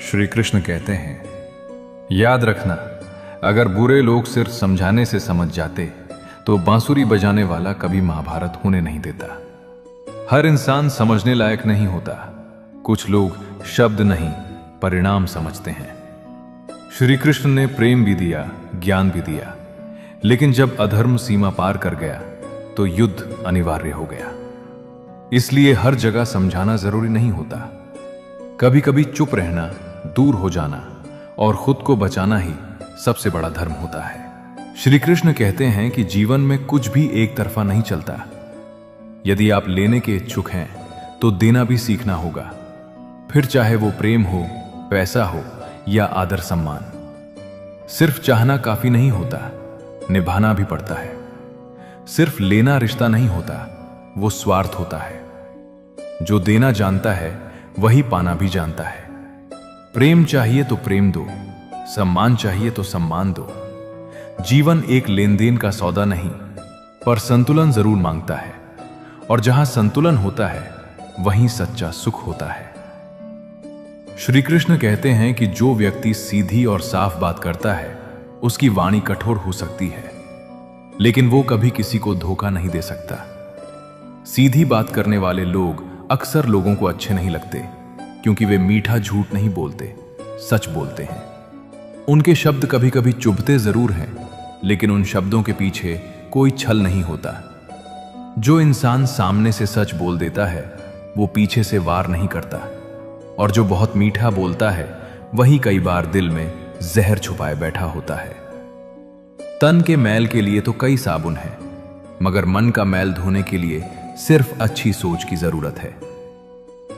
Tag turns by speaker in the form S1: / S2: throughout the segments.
S1: श्री कृष्ण कहते हैं, याद रखना, अगर बुरे लोग सिर्फ समझाने से समझ जाते तो बांसुरी बजाने वाला कभी महाभारत होने नहीं देता। हर इंसान समझने लायक नहीं होता। कुछ लोग शब्द नहीं, परिणाम समझते हैं। श्री कृष्ण ने प्रेम भी दिया, ज्ञान भी दिया, लेकिन जब अधर्म सीमा पार कर गया तो युद्ध अनिवार्य हो गया। इसलिए हर जगह समझाना जरूरी नहीं होता। कभी कभी चुप रहना, दूर हो जाना और खुद को बचाना ही सबसे बड़ा धर्म होता है। श्री कृष्ण कहते हैं कि जीवन में कुछ भी एक तरफा नहीं चलता। यदि आप लेने के इच्छुक हैं तो देना भी सीखना होगा, फिर चाहे वो प्रेम हो, पैसा हो या आदर सम्मान। सिर्फ चाहना काफी नहीं होता, निभाना भी पड़ता है। सिर्फ लेना रिश्ता नहीं होता, वो स्वार्थ होता है। जो देना जानता है वही पाना भी जानता है। प्रेम चाहिए तो प्रेम दो, सम्मान चाहिए तो सम्मान दो। जीवन एक लेन देन का सौदा नहीं, पर संतुलन जरूर मांगता है, और जहां संतुलन होता है वहीं सच्चा सुख होता है। श्री कृष्ण कहते हैं कि जो व्यक्ति सीधी और साफ बात करता है उसकी वाणी कठोर हो सकती है, लेकिन वो कभी किसी को धोखा नहीं दे सकता। सीधी बात करने वाले लोग अक्सर लोगों को अच्छे नहीं लगते, क्योंकि वे मीठा झूठ नहीं बोलते, सच बोलते हैं। उनके शब्द कभी कभी चुभते जरूर हैं, लेकिन उन शब्दों के पीछे कोई छल नहीं होता। जो इंसान सामने से सच बोल देता है वो पीछे से वार नहीं करता, और जो बहुत मीठा बोलता है वही कई बार दिल में जहर छुपाए बैठा होता है। तन के मैल के लिए तो कई साबुन हैं, मगर मन का मैल धोने के लिए सिर्फ अच्छी सोच की जरूरत है।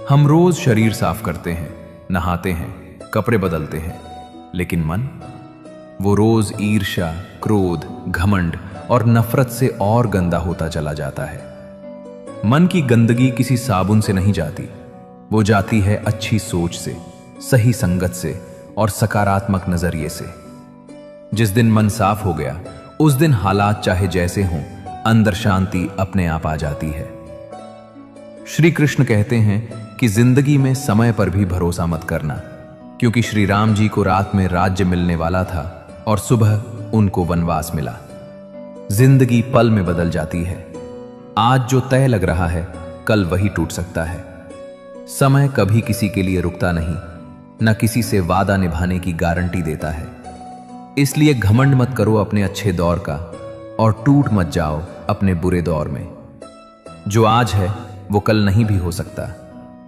S1: हम रोज शरीर साफ करते हैं, नहाते हैं, कपड़े बदलते हैं, लेकिन मन, वो रोज ईर्ष्या, क्रोध, घमंड और नफरत से और गंदा होता चला जाता है। मन की गंदगी किसी साबुन से नहीं जाती, वो जाती है अच्छी सोच से, सही संगत से और सकारात्मक नजरिए से। जिस दिन मन साफ हो गया उस दिन हालात चाहे जैसे हों, अंदर शांति अपने आप आ जाती है। श्री कृष्ण कहते हैं कि जिंदगी में समय पर भी भरोसा मत करना, क्योंकि श्री राम जी को रात में राज्य मिलने वाला था और सुबह उनको वनवास मिला। जिंदगी पल में बदल जाती है। आज जो तय लग रहा है कल वही टूट सकता है। समय कभी किसी के लिए रुकता नहीं, न किसी से वादा निभाने की गारंटी देता है। इसलिए घमंड मत करो अपने अच्छे दौर का, और टूट मत जाओ अपने बुरे दौर में। जो आज है वो कल नहीं भी हो सकता।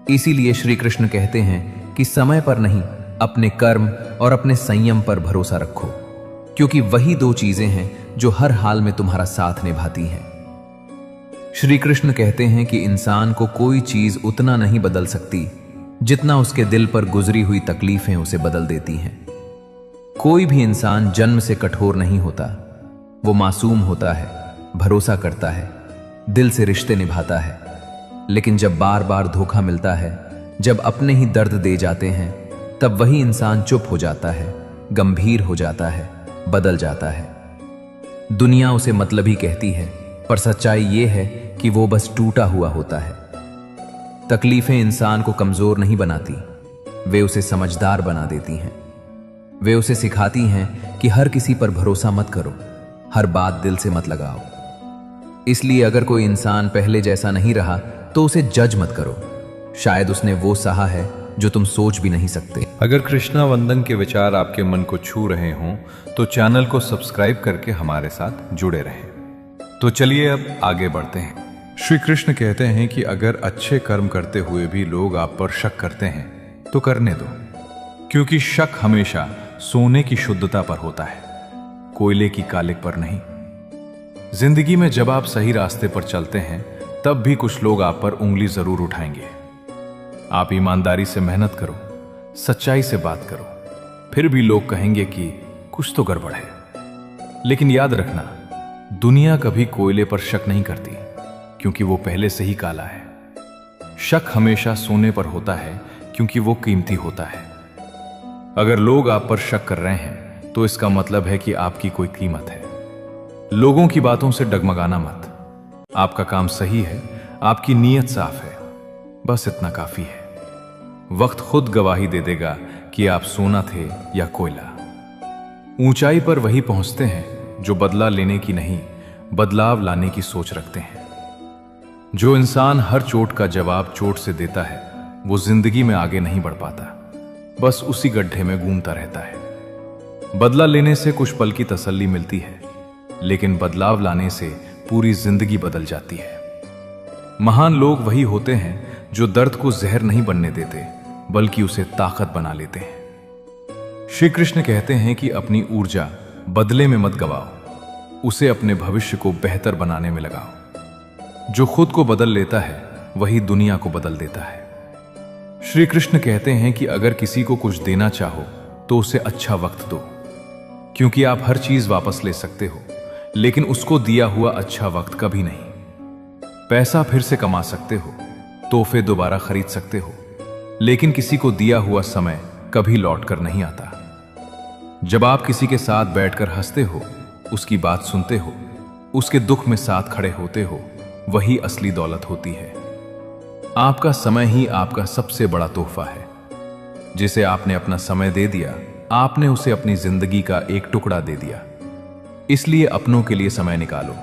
S1: इसीलिए श्री कृष्ण कहते हैं कि समय पर नहीं, अपने कर्म और अपने संयम पर भरोसा रखो, क्योंकि वही दो चीजें हैं जो हर हाल में तुम्हारा साथ निभाती हैं। श्री कृष्ण कहते हैं कि इंसान को कोई चीज उतना नहीं बदल सकती जितना उसके दिल पर गुजरी हुई तकलीफें उसे बदल देती हैं। कोई भी इंसान जन्म से कठोर नहीं होता। वो मासूम होता है, भरोसा करता है, दिल से रिश्ते निभाता है, लेकिन जब बार बार धोखा मिलता है, जब अपने ही दर्द दे जाते हैं, तब वही इंसान चुप हो जाता है, गंभीर हो जाता है, बदल जाता है। दुनिया उसे मतलबी कहती है, पर सच्चाई ये है कि वो बस टूटा हुआ होता है। तकलीफें इंसान को कमजोर नहीं बनाती, वे उसे समझदार बना देती हैं। वे उसे सिखाती हैं कि हर किसी पर भरोसा मत करो, हर बात दिल से मत लगाओ। इसलिए अगर कोई इंसान पहले जैसा नहीं रहा तो उसे जज मत करो। शायद उसने वो सहा है जो तुम सोच भी नहीं सकते।
S2: अगर कृष्णा वंदन के विचार आपके मन को छू रहे हों तो चैनल को सब्सक्राइब करके हमारे साथ जुड़े रहें। तो चलिए अब आगे बढ़ते हैं।
S1: श्री कृष्ण कहते हैं कि अगर अच्छे कर्म करते हुए भी लोग आप पर शक करते हैं तो करने दो, क्योंकि शक हमेशा सोने की शुद्धता पर होता है, कोयले की कालिक पर नहीं। जिंदगी में जब आप सही रास्ते पर चलते हैं तब भी कुछ लोग आप पर उंगली जरूर उठाएंगे। आप ईमानदारी से मेहनत करो, सच्चाई से बात करो, फिर भी लोग कहेंगे कि कुछ तो गड़बड़ है। लेकिन याद रखना, दुनिया कभी कोयले पर शक नहीं करती, क्योंकि वो पहले से ही काला है। शक हमेशा सोने पर होता है, क्योंकि वो कीमती होता है। अगर लोग आप पर शक कर रहे हैं तो इसका मतलब है कि आपकी कोई कीमत है। लोगों की बातों से डगमगाना मत। आपका काम सही है, आपकी नीयत साफ है, बस इतना काफी है। वक्त खुद गवाही दे देगा कि आप सोना थे या कोयला। ऊंचाई पर वही पहुंचते हैं जो बदला लेने की नहीं, बदलाव लाने की सोच रखते हैं। जो इंसान हर चोट का जवाब चोट से देता है, वो जिंदगी में आगे नहीं बढ़ पाता, बस उसी गड्ढे में घूमता रहता है। बदला लेने से कुछ पल की तसल्ली मिलती है, लेकिन बदलाव लाने से पूरी जिंदगी बदल जाती है। महान लोग वही होते हैं जो दर्द को जहर नहीं बनने देते, बल्कि उसे ताकत बना लेते हैं। श्री कृष्ण कहते हैं कि अपनी ऊर्जा बदले में मत गवाओ, उसे अपने भविष्य को बेहतर बनाने में लगाओ। जो खुद को बदल लेता है वही दुनिया को बदल देता है। श्री कृष्ण कहते हैं कि अगर किसी को कुछ देना चाहो तो उसे अच्छा वक्त दो, क्योंकि आप हर चीज वापस ले सकते हो, लेकिन उसको दिया हुआ अच्छा वक्त कभी नहीं। पैसा फिर से कमा सकते हो, तोहफे दोबारा खरीद सकते हो, लेकिन किसी को दिया हुआ समय कभी लौट कर नहीं आता। जब आप किसी के साथ बैठकर हंसते हो, उसकी बात सुनते हो, उसके दुख में साथ खड़े होते हो, वही असली दौलत होती है। आपका समय ही आपका सबसे बड़ा तोहफा है। जिसे आपने अपना समय दे दिया, आपने उसे अपनी जिंदगी का एक टुकड़ा दे दिया। इसलिए अपनों के लिए समय निकालो,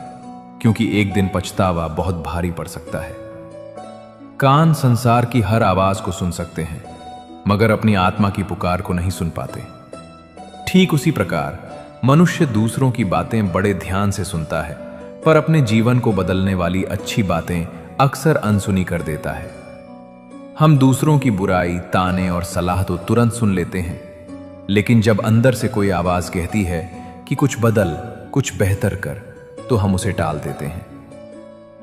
S1: क्योंकि एक दिन पछतावा बहुत भारी पड़ सकता है। कान संसार की हर आवाज को सुन सकते हैं, मगर अपनी आत्मा की पुकार को नहीं सुन पाते। ठीक उसी प्रकार मनुष्य दूसरों की बातें बड़े ध्यान से सुनता है, पर अपने जीवन को बदलने वाली अच्छी बातें अक्सर अनसुनी कर देता है। हम दूसरों की बुराई, ताने और सलाह तो तुरंत सुन लेते हैं, लेकिन जब अंदर से कोई आवाज कहती है कि कुछ बदल, कुछ बेहतर कर, तो हम उसे टाल देते हैं।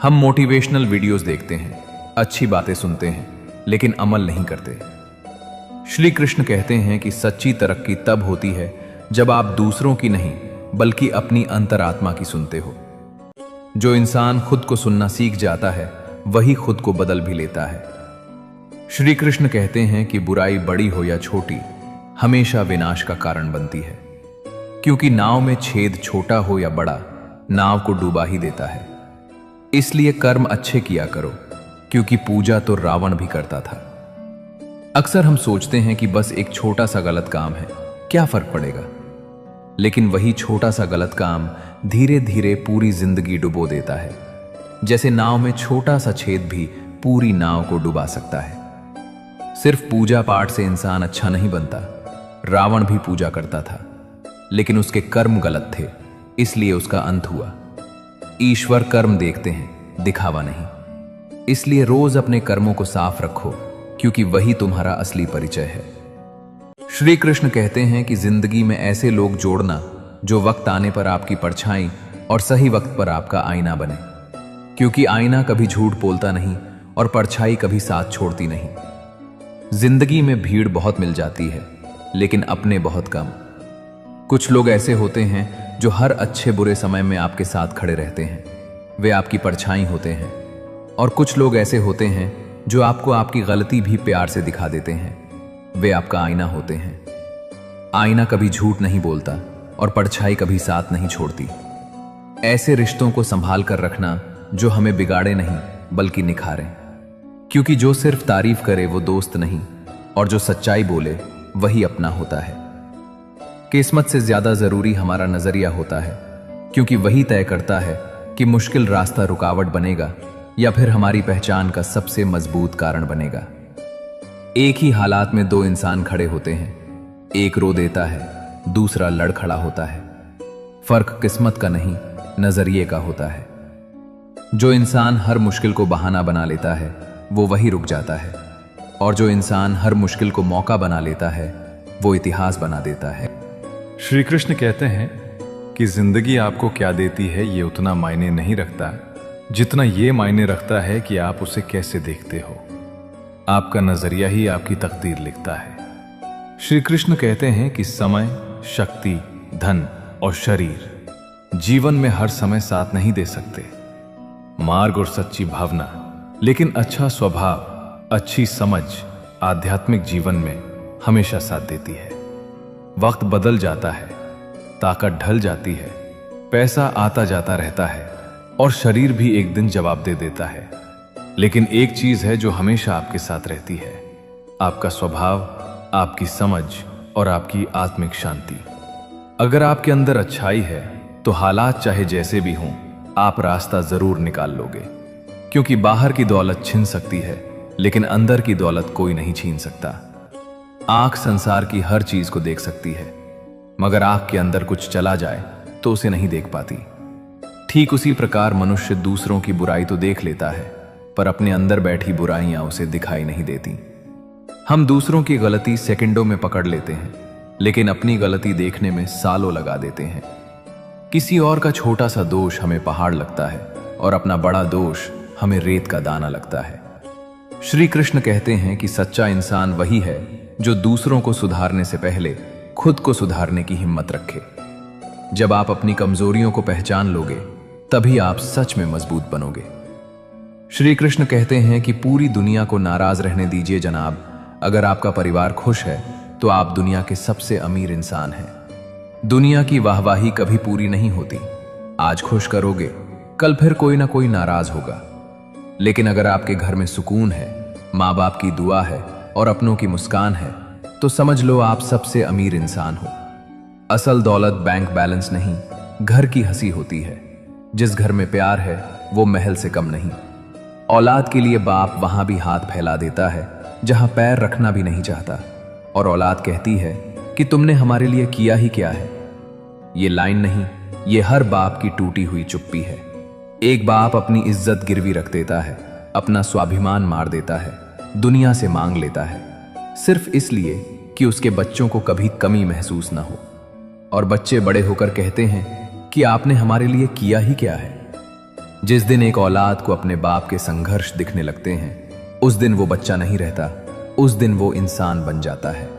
S1: हम मोटिवेशनल वीडियोस देखते हैं, अच्छी बातें सुनते हैं, लेकिन अमल नहीं करते। श्री कृष्ण कहते हैं कि सच्ची तरक्की तब होती है जब आप दूसरों की नहीं, बल्कि अपनी अंतरात्मा की सुनते हो। जो इंसान खुद को सुनना सीख जाता है, वही खुद को बदल भी लेता है। श्री कृष्ण कहते हैं कि बुराई बड़ी हो या छोटी, हमेशा विनाश का कारण बनती है, क्योंकि नाव में छेद छोटा हो या बड़ा, नाव को डूबा ही देता है। इसलिए कर्म अच्छे किया करो, क्योंकि पूजा तो रावण भी करता था। अक्सर हम सोचते हैं कि बस एक छोटा सा गलत काम है, क्या फर्क पड़ेगा, लेकिन वही छोटा सा गलत काम धीरे धीरे पूरी जिंदगी डुबो देता है। जैसे नाव में छोटा सा छेद भी पूरी नाव को डुबा सकता है। सिर्फ पूजा पाठ से इंसान अच्छा नहीं बनता। रावण भी पूजा करता था, लेकिन उसके कर्म गलत थे, इसलिए उसका अंत हुआ। ईश्वर कर्म देखते हैं, दिखावा नहीं। इसलिए रोज अपने कर्मों को साफ रखो, क्योंकि वही तुम्हारा असली परिचय है। श्री कृष्ण कहते हैं कि जिंदगी में ऐसे लोग जोड़ना जो वक्त आने पर आपकी परछाई और सही वक्त पर आपका आईना बने, क्योंकि आईना कभी झूठ बोलता नहीं और परछाई कभी साथ छोड़ती नहीं। जिंदगी में भीड़ बहुत मिल जाती है, लेकिन अपने बहुत कम। कुछ लोग ऐसे होते हैं जो हर अच्छे बुरे समय में आपके साथ खड़े रहते हैं, वे आपकी परछाई होते हैं। और कुछ लोग ऐसे होते हैं जो आपको आपकी गलती भी प्यार से दिखा देते हैं, वे आपका आईना होते हैं। आईना कभी झूठ नहीं बोलता और परछाई कभी साथ नहीं छोड़ती। ऐसे रिश्तों को संभाल कर रखना जो हमें बिगाड़े नहीं, बल्कि निखारें, क्योंकि जो सिर्फ तारीफ करे वो दोस्त नहीं, और जो सच्चाई बोले वही अपना होता है। किस्मत से ज्यादा जरूरी हमारा नजरिया होता है, क्योंकि वही तय करता है कि मुश्किल रास्ता रुकावट बनेगा या फिर हमारी पहचान का सबसे मजबूत कारण बनेगा। एक ही हालात में दो इंसान खड़े होते हैं, एक रो देता है, दूसरा लड़ खड़ा होता है। फर्क किस्मत का नहीं, नजरिए का होता है। जो इंसान हर मुश्किल को बहाना बना लेता है, वो वही रुक जाता है, और जो इंसान हर मुश्किल को मौका बना लेता है, वो इतिहास बना देता है।
S2: श्री कृष्ण कहते हैं कि जिंदगी आपको क्या देती है ये उतना मायने नहीं रखता, जितना ये मायने रखता है कि आप उसे कैसे देखते हो। आपका नजरिया ही आपकी तकदीर लिखता है। श्री कृष्ण कहते हैं कि समय, शक्ति, धन और शरीर जीवन में हर समय साथ नहीं दे सकते। मार्ग और सच्ची भावना, लेकिन अच्छा स्वभाव, अच्छी समझ आध्यात्मिक जीवन में हमेशा साथ देती है। वक्त बदल जाता है, ताकत ढल जाती है, पैसा आता जाता रहता है और शरीर भी एक दिन जवाब दे देता है। लेकिन एक चीज है जो हमेशा आपके साथ रहती है, आपका स्वभाव, आपकी समझ और आपकी आत्मिक शांति। अगर आपके अंदर अच्छाई है तो हालात चाहे जैसे भी हों, आप रास्ता जरूर निकाल लोगे। क्योंकि बाहर की दौलत छिन सकती है, लेकिन अंदर की दौलत कोई नहीं छीन सकता। आंख संसार की हर चीज को देख सकती है, मगर आंख के अंदर कुछ चला जाए तो उसे नहीं देख पाती। ठीक उसी प्रकार मनुष्य दूसरों की बुराई तो देख लेता है, पर अपने अंदर बैठी बुराइयां उसे दिखाई नहीं देती। हम दूसरों की गलती सेकंडों में पकड़ लेते हैं, लेकिन अपनी गलती देखने में सालों लगा देते हैं। किसी और का छोटा सा दोष हमें पहाड़ लगता है और अपना बड़ा दोष हमें रेत का दाना लगता है। श्री कृष्ण कहते हैं कि सच्चा इंसान वही है जो दूसरों को सुधारने से पहले खुद को सुधारने की हिम्मत रखे। जब आप अपनी कमजोरियों को पहचान लोगे, तभी आप सच में मजबूत बनोगे। श्री कृष्ण कहते हैं कि पूरी दुनिया को नाराज रहने दीजिए जनाब, अगर आपका परिवार खुश है तो आप दुनिया के सबसे अमीर इंसान हैं। दुनिया की वाहवाही कभी पूरी नहीं होती। आज खुश करोगे, कल फिर कोई ना कोई नाराज होगा। लेकिन अगर आपके घर में सुकून है, माँ बाप की दुआ है और अपनों की मुस्कान है, तो समझ लो आप सबसे अमीर इंसान हो। असल दौलत बैंक बैलेंस नहीं, घर की हंसी होती है। जिस घर में प्यार है वो महल से कम नहीं। औलाद के लिए बाप वहां भी हाथ फैला देता है जहां पैर रखना भी नहीं चाहता, और औलाद कहती है कि तुमने हमारे लिए किया ही क्या है। ये लाइन नहीं, ये हर बाप की टूटी हुई चुप्पी है। एक बाप अपनी इज्जत गिरवी रख देता है, अपना स्वाभिमान मार देता है, दुनिया से मांग लेता है, सिर्फ इसलिए कि उसके बच्चों को कभी कमी महसूस ना हो। और बच्चे बड़े होकर कहते हैं कि आपने हमारे लिए किया ही क्या है। जिस दिन एक औलाद को अपने बाप के संघर्ष दिखने लगते हैं, उस दिन वो बच्चा नहीं रहता, उस दिन वो इंसान बन जाता है।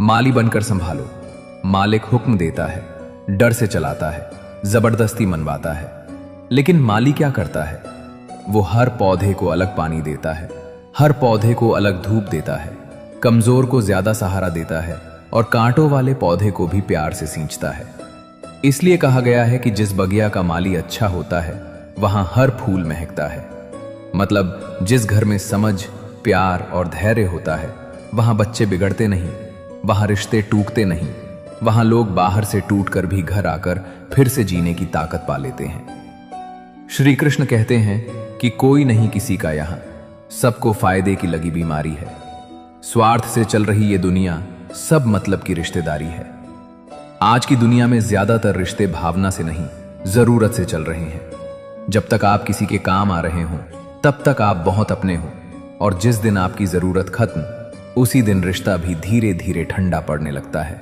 S2: माली बनकर संभालो, मालिक हुक्म देता है, डर से चलाता है, जबरदस्ती मनवाता है। लेकिन माली क्या करता है? वो हर पौधे को अलग पानी देता है, हर पौधे को अलग धूप देता है, कमजोर को ज्यादा सहारा देता है और कांटों वाले पौधे को भी प्यार से सींचता है। इसलिए कहा गया है कि जिस बगिया का माली अच्छा होता है, वहां हर फूल महकता है। मतलब जिस घर में समझ, प्यार और धैर्य होता है, वहां बच्चे बिगड़ते नहीं, वहां रिश्ते टूटते नहीं, वहां लोग बाहर से टूटकर भी घर आकर फिर से जीने की ताकत पा लेते हैं। श्री कृष्ण कहते हैं कि कोई नहीं किसी का यहां, सबको फायदे की लगी बीमारी है। स्वार्थ से चल रही ये दुनिया सब मतलब की रिश्तेदारी है। आज की दुनिया में ज्यादातर रिश्ते भावना से नहीं, जरूरत से चल रहे हैं। जब तक आप किसी के काम आ रहे हो, तब तक आप बहुत अपने हो, और जिस दिन आपकी जरूरत खत्म, उसी दिन रिश्ता भी धीरे धीरे ठंडा पड़ने लगता है।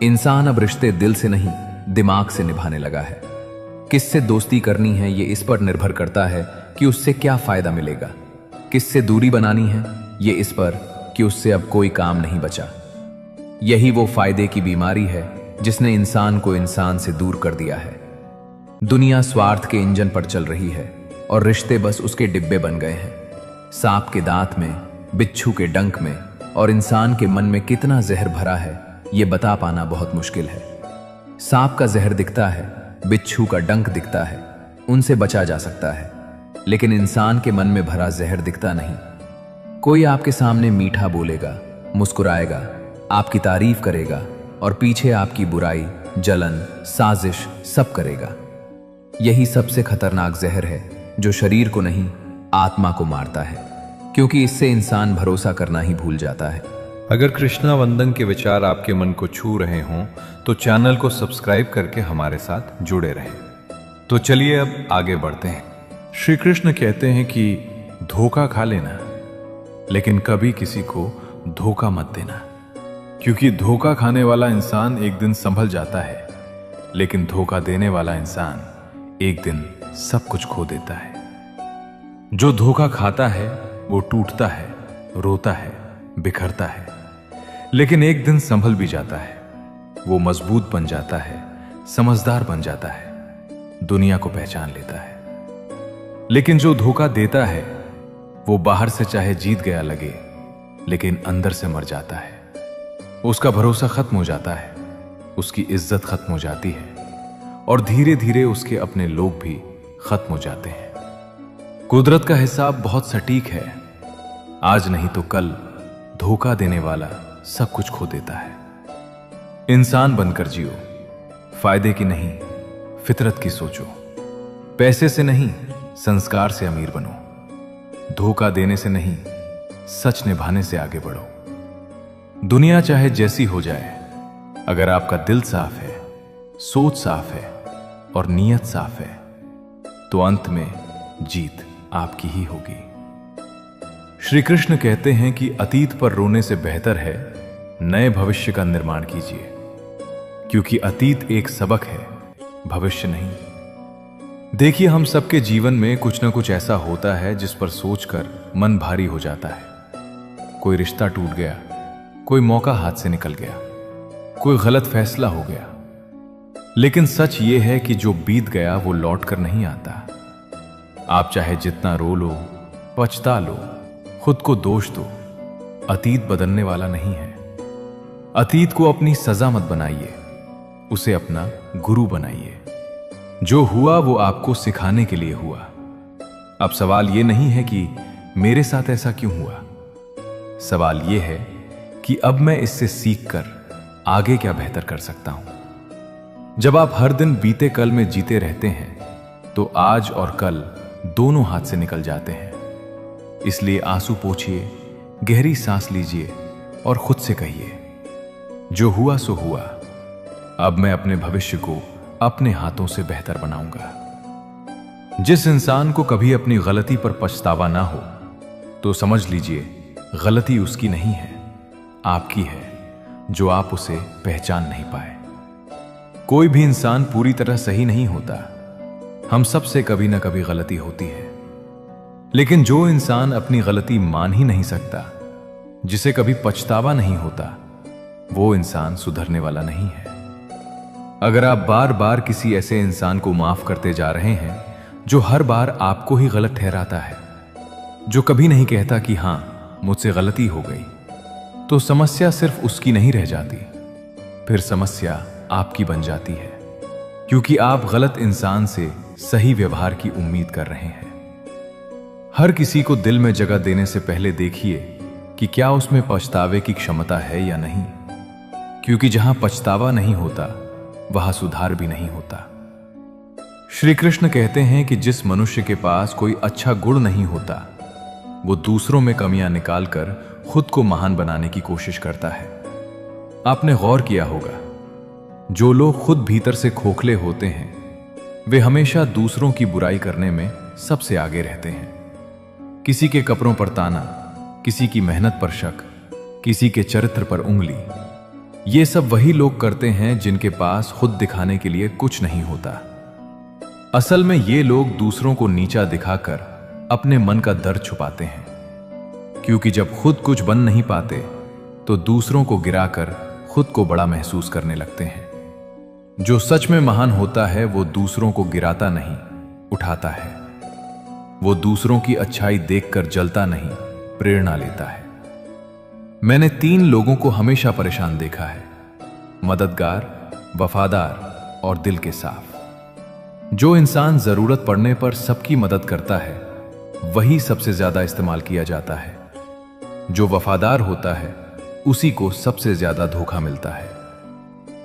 S2: इंसान अब रिश्ते दिल से नहीं, दिमाग से निभाने लगा है। किससे दोस्ती करनी है ये इस पर निर्भर करता है कि उससे क्या फायदा मिलेगा। किससे दूरी बनानी है ये इस पर कि उससे अब कोई काम नहीं बचा। यही वो फायदे की बीमारी है जिसने इंसान को इंसान से दूर कर दिया है। दुनिया स्वार्थ के इंजन पर चल रही है और रिश्ते बस उसके डिब्बे बन गए हैं। सांप के दांत में, बिच्छू के डंक में और इंसान के मन में कितना जहर भरा है ये बता पाना बहुत मुश्किल है। सांप का जहर दिखता है, बिच्छू का डंक दिखता है, उनसे बचा जा सकता है, लेकिन इंसान के मन में भरा जहर दिखता नहीं। कोई आपके सामने मीठा बोलेगा, मुस्कुराएगा, आपकी तारीफ करेगा और पीछे आपकी बुराई, जलन, साजिश सब करेगा। यही सबसे खतरनाक जहर है जो शरीर को नहीं, आत्मा को मारता है, क्योंकि इससे इंसान भरोसा करना ही भूल जाता है।
S1: अगर कृष्णा वंदन के विचार आपके मन को छू रहे हों तो चैनल को सब्सक्राइब करके हमारे साथ जुड़े रहें। तो चलिए अब आगे बढ़ते हैं।
S2: श्री कृष्ण कहते हैं कि धोखा खा लेना, लेकिन कभी किसी को धोखा मत देना, क्योंकि धोखा खाने वाला इंसान एक दिन संभल जाता है, लेकिन धोखा देने वाला इंसान एक दिन सब कुछ खो देता है। जो धोखा खाता है वो टूटता है, रोता है, बिखरता है, लेकिन एक दिन संभल भी जाता है। वो मजबूत बन जाता है, समझदार बन जाता है, दुनिया को पहचान लेता है। लेकिन जो धोखा देता है वो बाहर से चाहे जीत गया लगे, लेकिन अंदर से मर जाता है। उसका भरोसा खत्म हो जाता है, उसकी इज्जत खत्म हो जाती है और धीरे धीरे उसके अपने लोग भी खत्म हो जाते हैं। कुदरत का हिसाब बहुत सटीक है। आज नहीं तो कल धोखा देने वाला सब कुछ खो देता है। इंसान बनकर जियो, फायदे की नहीं फितरत की सोचो। पैसे से नहीं संस्कार से अमीर बनो। धोखा देने से नहीं सच निभाने से आगे बढ़ो। दुनिया चाहे जैसी हो जाए, अगर आपका दिल साफ है, सोच साफ है और नीयत साफ है, तो अंत में जीत आपकी ही होगी। श्री कृष्ण कहते हैं कि अतीत पर रोने से बेहतर है नए भविष्य का निर्माण कीजिए, क्योंकि अतीत एक सबक है, भविष्य नहीं। देखिए, हम सबके जीवन में कुछ ना कुछ ऐसा होता है जिस पर सोचकर मन भारी हो जाता है। कोई रिश्ता टूट गया, कोई मौका हाथ से निकल गया, कोई गलत फैसला हो गया। लेकिन सच ये है कि जो बीत गया वो लौट कर नहीं आता। आप चाहे जितना रो लो, पछता लो, खुद को दोष दो, अतीत बदलने वाला नहीं है। अतीत को अपनी सजा मत बनाइए, उसे अपना गुरु बनाइए। जो हुआ वो आपको सिखाने के लिए हुआ। अब सवाल ये नहीं है कि मेरे साथ ऐसा क्यों हुआ, सवाल ये है कि अब मैं इससे सीखकर आगे क्या बेहतर कर सकता हूं। जब आप हर दिन बीते कल में जीते रहते हैं तो आज और कल दोनों हाथ से निकल जाते हैं। इसलिए आंसू पोंछिए, गहरी सांस लीजिए और खुद से कहिए, जो हुआ सो हुआ, अब मैं अपने भविष्य को अपने हाथों से बेहतर बनाऊंगा। जिस इंसान को कभी अपनी गलती पर पछतावा ना हो, तो समझ लीजिए गलती उसकी नहीं है, आपकी है, जो आप उसे पहचान नहीं पाए। कोई भी इंसान पूरी तरह सही नहीं होता। हम सब से कभी ना कभी गलती होती है। लेकिन जो इंसान अपनी गलती मान ही नहीं सकता, जिसे कभी पछतावा नहीं होता, वो इंसान सुधरने वाला नहीं है। अगर आप बार बार किसी ऐसे इंसान को माफ करते जा रहे हैं जो हर बार आपको ही गलत ठहराता है, जो कभी नहीं कहता कि हां मुझसे गलती हो गई, तो समस्या सिर्फ उसकी नहीं रह जाती, फिर समस्या आपकी बन जाती है, क्योंकि आप गलत इंसान से सही व्यवहार की उम्मीद कर रहे हैं। हर किसी को दिल में जगह देने से पहले देखिए कि क्या उसमें पछतावे की क्षमता है या नहीं, क्योंकि जहां पछतावा नहीं होता वहां सुधार भी नहीं होता। श्री कृष्ण कहते हैं कि जिस मनुष्य के पास कोई अच्छा गुण नहीं होता, वो दूसरों में कमियां निकालकर खुद को महान बनाने की कोशिश करता है। आपने गौर किया होगा, जो लोग खुद भीतर से खोखले होते हैं, वे हमेशा दूसरों की बुराई करने में सबसे आगे रहते हैं। किसी के कपड़ों पर ताना, किसी की मेहनत पर शक, किसी के चरित्र पर उंगली, ये सब वही लोग करते हैं जिनके पास खुद दिखाने के लिए कुछ नहीं होता। असल में ये लोग दूसरों को नीचा दिखाकर अपने मन का दर्द छुपाते हैं, क्योंकि जब खुद कुछ बन नहीं पाते तो दूसरों को गिराकर खुद को बड़ा महसूस करने लगते हैं। जो सच में महान होता है वो दूसरों को गिराता नहीं, उठाता है। वो दूसरों की अच्छाई देखकर जलता नहीं, प्रेरणा लेता है। मैंने 3 लोगों को हमेशा परेशान देखा है: मददगार, वफादार और दिल के साफ। जो इंसान जरूरत पड़ने पर सबकी मदद करता है, वही सबसे ज्यादा इस्तेमाल किया जाता है। जो वफादार होता है, उसी को सबसे ज्यादा धोखा मिलता है।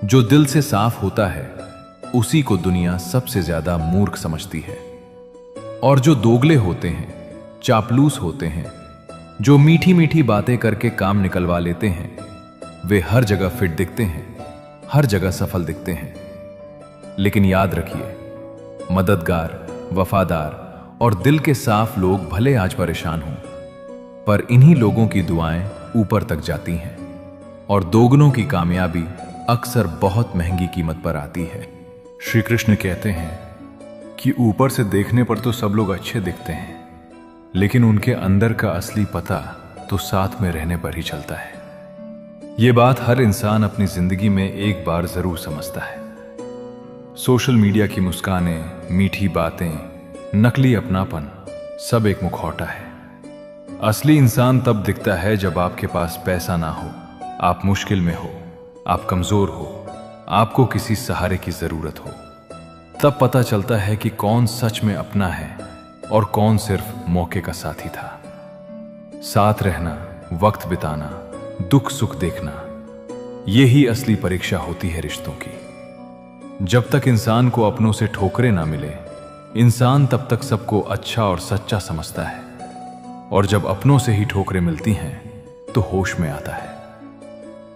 S2: जो दिल से साफ होता है, उसी को दुनिया सबसे ज्यादा मूर्ख समझती है। और जो दोगले होते हैं, चापलूस होते हैं, जो मीठी मीठी बातें करके काम निकलवा लेते हैं, वे हर जगह फिट दिखते हैं, हर जगह सफल दिखते हैं। लेकिन याद रखिए, मददगार, वफादार और दिल के साफ लोग भले आज परेशान हों, पर इन्हीं लोगों की दुआएं ऊपर तक जाती हैं और दोगुनों की कामयाबी अक्सर बहुत महंगी कीमत पर आती है। श्री कृष्ण कहते हैं कि ऊपर से देखने पर तो सब लोग अच्छे दिखते हैं, लेकिन उनके अंदर का असली पता तो साथ में रहने पर ही चलता है। यह बात हर इंसान अपनी जिंदगी में एक बार जरूर समझता है। सोशल मीडिया की मुस्कानें, मीठी बातें, नकली अपनापन, सब एक मुखौटा है। असली इंसान तब दिखता है जब आपके पास पैसा ना हो, आप मुश्किल में हो, आप कमजोर हो, आपको किसी सहारे की जरूरत हो। तब पता चलता है कि कौन सच में अपना है और कौन सिर्फ मौके का साथी था। साथ रहना, वक्त बिताना, दुख सुख देखना, यही असली परीक्षा होती है रिश्तों की। जब तक इंसान को अपनों से ठोकरें ना मिले, इंसान तब तक सबको अच्छा और सच्चा समझता है, और जब अपनों से ही ठोकरें मिलती हैं तो होश में आता है।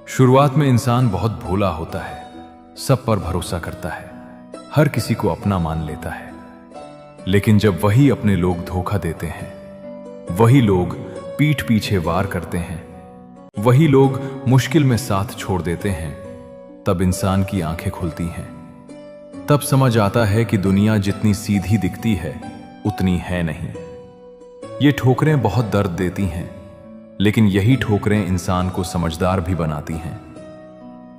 S2: शुरुआत में इंसान बहुत भोला होता है, सब पर भरोसा करता है, हर किसी को अपना मान लेता है। लेकिन जब वही अपने लोग धोखा देते हैं, वही लोग पीठ पीछे वार करते हैं, वही लोग मुश्किल में साथ छोड़ देते हैं, तब इंसान की आंखें खुलती हैं। तब समझ आता है कि दुनिया जितनी सीधी दिखती है उतनी है नहीं। ये ठोकरें बहुत दर्द देती हैं, लेकिन यही ठोकरें इंसान को समझदार भी बनाती हैं।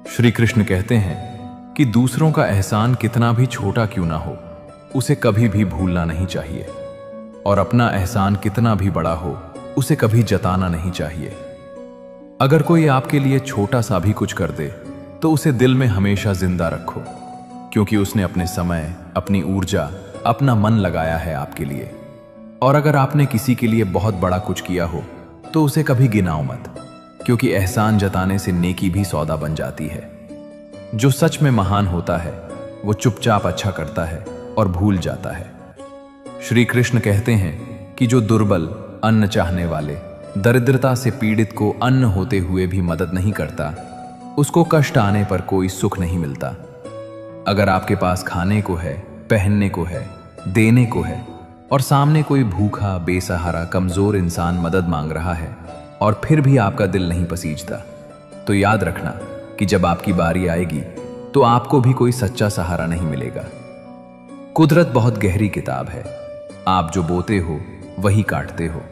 S2: श्री कृष्ण कहते हैं कि दूसरों का एहसान कितना भी छोटा क्यों ना हो, उसे कभी भी भूलना नहीं चाहिए, और अपना एहसान कितना भी बड़ा हो, उसे कभी जताना नहीं चाहिए। अगर कोई आपके लिए छोटा सा भी कुछ कर दे तो उसे दिल में हमेशा जिंदा रखो, क्योंकि उसने अपने समय, अपनी ऊर्जा, अपना मन लगाया है आपके लिए। और अगर आपने किसी के लिए बहुत बड़ा कुछ किया हो तो उसे कभी गिनाओ मत, क्योंकि एहसान जताने से नेकी भी सौदा बन जाती है। जो सच में महान होता है वो चुपचाप अच्छा करता है और भूल जाता है। श्री कृष्ण कहते हैं कि जो दुर्बल, अन्न चाहने वाले, दरिद्रता से पीड़ित को अन्न होते हुए भी मदद नहीं करता, उसको कष्ट आने पर कोई सुख नहीं मिलता। अगर आपके पास खाने को है, पहनने को है, देने को है, और सामने कोई भूखा, बेसहारा, कमजोर इंसान मदद मांग रहा है और फिर भी आपका दिल नहीं पसीजता, तो याद रखना कि जब आपकी बारी आएगी तो आपको भी कोई सच्चा सहारा नहीं मिलेगा। कुदरत बहुत गहरी किताब है। आप जो बोते हो वही काटते हो।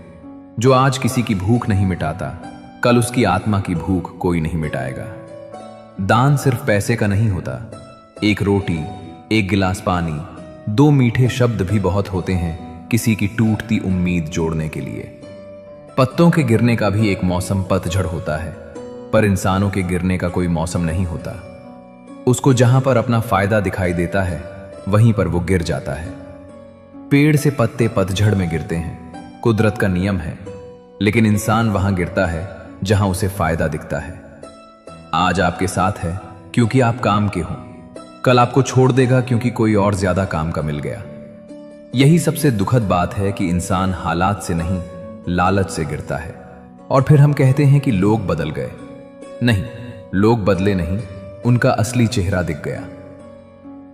S2: जो आज किसी की भूख नहीं मिटाता, कल उसकी आत्मा की भूख कोई नहीं मिटाएगा। दान सिर्फ पैसे का नहीं होता। एक रोटी, एक गिलास पानी, 2 मीठे शब्द भी बहुत होते हैं किसी की टूटती उम्मीद जोड़ने के लिए। पत्तों के गिरने का भी एक मौसम पतझड़ होता है, पर इंसानों के गिरने का कोई मौसम नहीं होता। उसको जहां पर अपना फायदा दिखाई देता है वहीं पर वो गिर जाता है। पेड़ से पत्ते पतझड़ में गिरते हैं, कुदरत का नियम है, लेकिन इंसान वहां गिरता है जहां उसे फायदा दिखता है। आज आपके साथ है क्योंकि आप काम के हो, कल आपको छोड़ देगा क्योंकि कोई और ज्यादा काम का मिल गया। यही सबसे दुखद बात है कि इंसान हालात से नहीं, लालच से गिरता है। और फिर हम कहते हैं कि लोग बदल गए। नहीं, लोग बदले नहीं, उनका असली चेहरा दिख गया।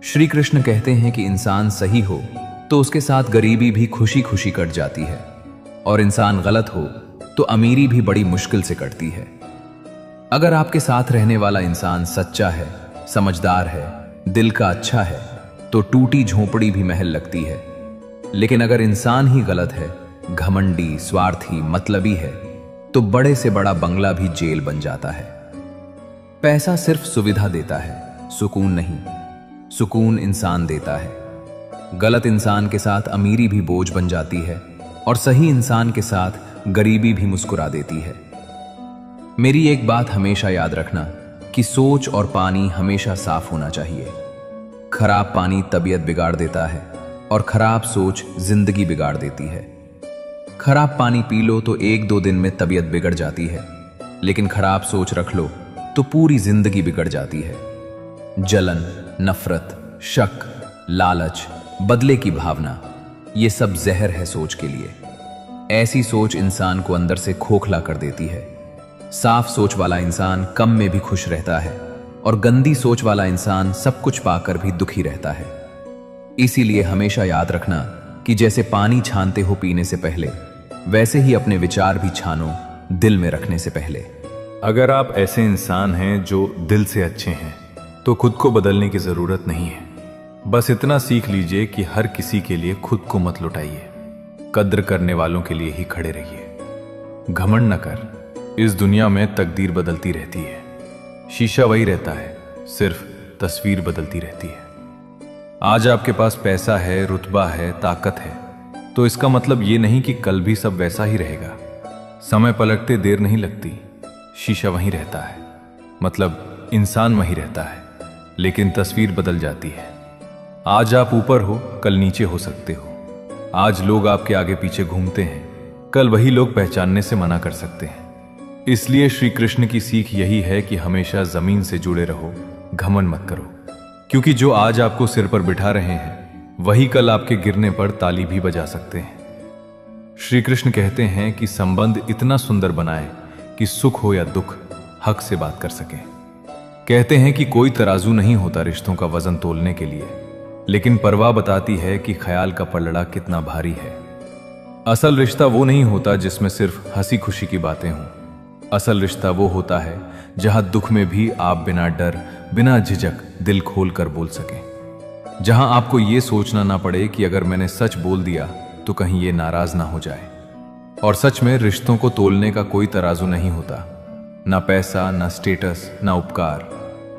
S2: श्री कृष्ण कहते हैं कि इंसान सही हो तो उसके साथ गरीबी भी खुशी खुशी कट जाती है, और इंसान गलत हो तो अमीरी भी बड़ी मुश्किल से कटती है। अगर आपके साथ रहने वाला इंसान सच्चा है, समझदार है, दिल का अच्छा है, तो टूटी झोपड़ी भी महल लगती है। लेकिन अगर इंसान ही गलत है, घमंडी, स्वार्थी, मतलबी है, तो बड़े से बड़ा बंगला भी जेल बन जाता है। पैसा सिर्फ सुविधा देता है, सुकून नहीं। सुकून इंसान देता है। गलत इंसान के साथ अमीरी भी बोझ बन जाती है, और सही इंसान के साथ गरीबी भी मुस्कुरा देती है। मेरी एक बात हमेशा याद रखना कि सोच और पानी हमेशा साफ होना चाहिए। खराब पानी तबीयत बिगाड़ देता है, और खराब सोच जिंदगी बिगाड़ देती है। खराब पानी पी लो तो 1-2 दिन में तबीयत बिगड़ जाती है, लेकिन खराब सोच रख लो तो पूरी जिंदगी बिगड़ जाती है। जलन, नफरत, शक, लालच, बदले की भावना, ये सब जहर है सोच के लिए। ऐसी सोच इंसान को अंदर से खोखला कर देती है। साफ सोच वाला इंसान कम में भी खुश रहता है, और गंदी सोच वाला इंसान सब कुछ पाकर भी दुखी रहता है। इसीलिए हमेशा याद रखना कि जैसे पानी छानते हो पीने से पहले, वैसे ही अपने विचार भी छानो दिल में रखने से पहले।
S1: अगर आप ऐसे इंसान हैं जो दिल से अच्छे हैं, तो खुद को बदलने की जरूरत नहीं है। बस इतना सीख लीजिए कि हर किसी के लिए खुद को मत लुटाइए, कद्र करने वालों के लिए ही खड़े रहिए। घमंड न कर, इस दुनिया में तकदीर बदलती रहती है, शीशा वही रहता है, सिर्फ तस्वीर बदलती रहती है। आज आपके पास पैसा है, रुतबा है, ताकत है, तो इसका मतलब ये नहीं कि कल भी सब वैसा ही रहेगा। समय पलटते देर नहीं लगती, शीशा वहीं रहता है, मतलब इंसान वहीं रहता है, लेकिन तस्वीर बदल जाती है। आज आप ऊपर हो, कल नीचे हो सकते हो। आज लोग आपके आगे पीछे घूमते हैं, कल वही लोग पहचानने से मना कर सकते हैं।
S2: इसलिए श्री कृष्ण की सीख यही है कि हमेशा जमीन से जुड़े रहो, घमंड मत करो, क्योंकि जो आज आपको सिर पर बिठा रहे हैं वही कल आपके गिरने पर ताली भी बजा सकते हैं। श्री कृष्ण कहते हैं कि संबंध इतना सुंदर बनाएं कि सुख हो या दुख हक से बात कर सकें। कहते हैं कि कोई तराजू नहीं होता रिश्तों का वजन तोलने के लिए, लेकिन परवाह बताती है कि ख्याल का पलड़ा कितना भारी है। असल रिश्ता वो नहीं होता जिसमें सिर्फ हंसी खुशी की बातें हों। असल रिश्ता वो होता है जहां दुख में भी आप बिना डर, बिना झिझक दिल खोल कर बोल सकें। जहां आपको ये सोचना ना पड़े कि अगर मैंने सच बोल दिया तो कहीं ये नाराज ना हो जाए। और सच में रिश्तों को तोलने का कोई तराजू नहीं होता। ना पैसा, ना स्टेटस, ना उपकार,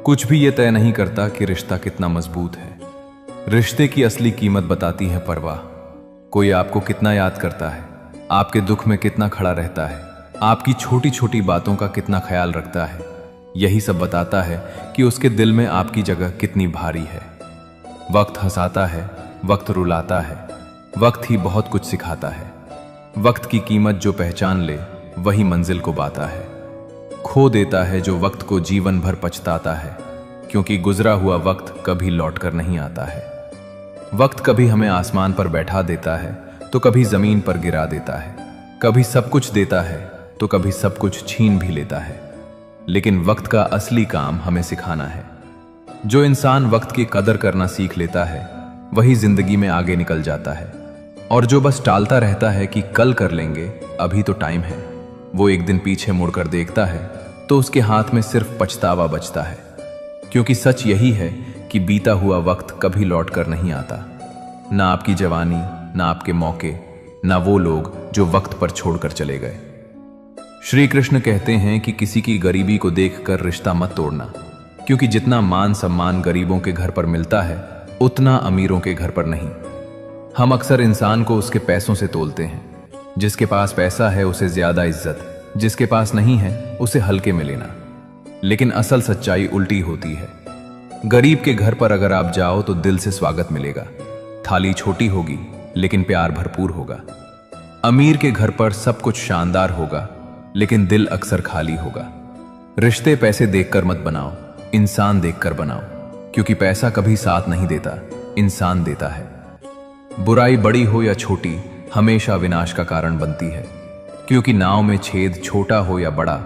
S2: कुछ भी ये तय नहीं करता कि रिश्ता कितना मजबूत है। रिश्ते की असली कीमत बताती है परवाह। कोई आपको कितना याद करता है, आपके दुख में कितना खड़ा रहता है, आपकी छोटी छोटी बातों का कितना ख्याल रखता है। यही सब बताता है कि उसके दिल में आपकी जगह कितनी भारी है। वक्त हंसाता है, वक्त रुलाता है, वक्त ही बहुत कुछ सिखाता है। वक्त की कीमत जो पहचान ले वही मंजिल को बाता है। खो देता है जो वक्त को जीवन भर पछताता है, क्योंकि गुजरा हुआ वक्त कभी लौट कर नहीं आता है। वक्त कभी हमें आसमान पर बैठा देता है तो कभी जमीन पर गिरा देता है। कभी सब कुछ देता है तो कभी सब कुछ छीन भी लेता है। लेकिन वक्त का असली काम हमें सिखाना है। जो इंसान वक्त की कदर करना सीख लेता है वही जिंदगी में आगे निकल जाता है। और जो बस टालता रहता है कि कल कर लेंगे, अभी तो टाइम है, वो एक दिन पीछे मुड़कर देखता है तो उसके हाथ में सिर्फ पछतावा बचता है। क्योंकि सच यही है कि बीता हुआ वक्त कभी लौट कर नहीं आता। ना आपकी जवानी, ना आपके मौके, ना वो लोग जो वक्त पर छोड़कर चले गए। श्री कृष्ण कहते हैं कि किसी की गरीबी को देखकर रिश्ता मत तोड़ना, क्योंकि जितना मान सम्मान गरीबों के घर पर मिलता है उतना अमीरों के घर पर नहीं। हम अक्सर इंसान को उसके पैसों से तोलते हैं। जिसके पास पैसा है उसे ज्यादा इज्जत, जिसके पास नहीं है उसे हल्के में लेना। लेकिन असल सच्चाई उल्टी होती है। गरीब के घर पर अगर आप जाओ तो दिल से स्वागत मिलेगा। थाली छोटी होगी लेकिन प्यार भरपूर होगा। अमीर के घर पर सब कुछ शानदार होगा लेकिन दिल अक्सर खाली होगा। रिश्ते पैसे देखकर मत बनाओ, इंसान देखकर बनाओ, क्योंकि पैसा कभी साथ नहीं देता, इंसान देता है। बुराई बड़ी हो या छोटी हमेशा विनाश का कारण बनती है, क्योंकि नाव में छेद छोटा हो या बड़ा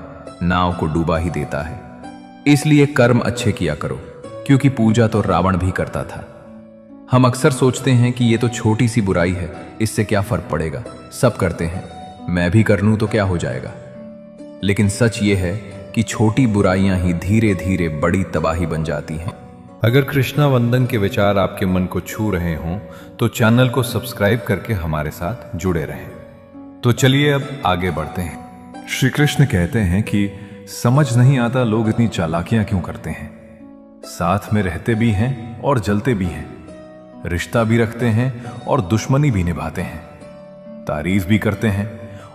S2: नाव को डूबा ही देता है। इसलिए कर्म अच्छे किया करो, क्योंकि पूजा तो रावण भी करता था। हम अक्सर सोचते हैं कि ये तो छोटी सी बुराई है, इससे क्या फर्क पड़ेगा, सब करते हैं, मैं भी कर लूं तो क्या हो जाएगा। लेकिन सच ये है कि छोटी बुराइयां ही धीरे धीरे बड़ी तबाही बन जाती हैं।
S1: अगर कृष्णा वंदन के विचार आपके मन को छू रहे हों तो चैनल को सब्सक्राइब करके हमारे साथ जुड़े रहें। तो चलिए अब आगे बढ़ते हैं।
S2: श्री कृष्ण कहते हैं कि समझ नहीं आता लोग इतनी चालाकियां क्यों करते हैं। साथ में रहते भी हैं और जलते भी हैं, रिश्ता भी रखते हैं और दुश्मनी भी निभाते हैं, तारीफ भी करते हैं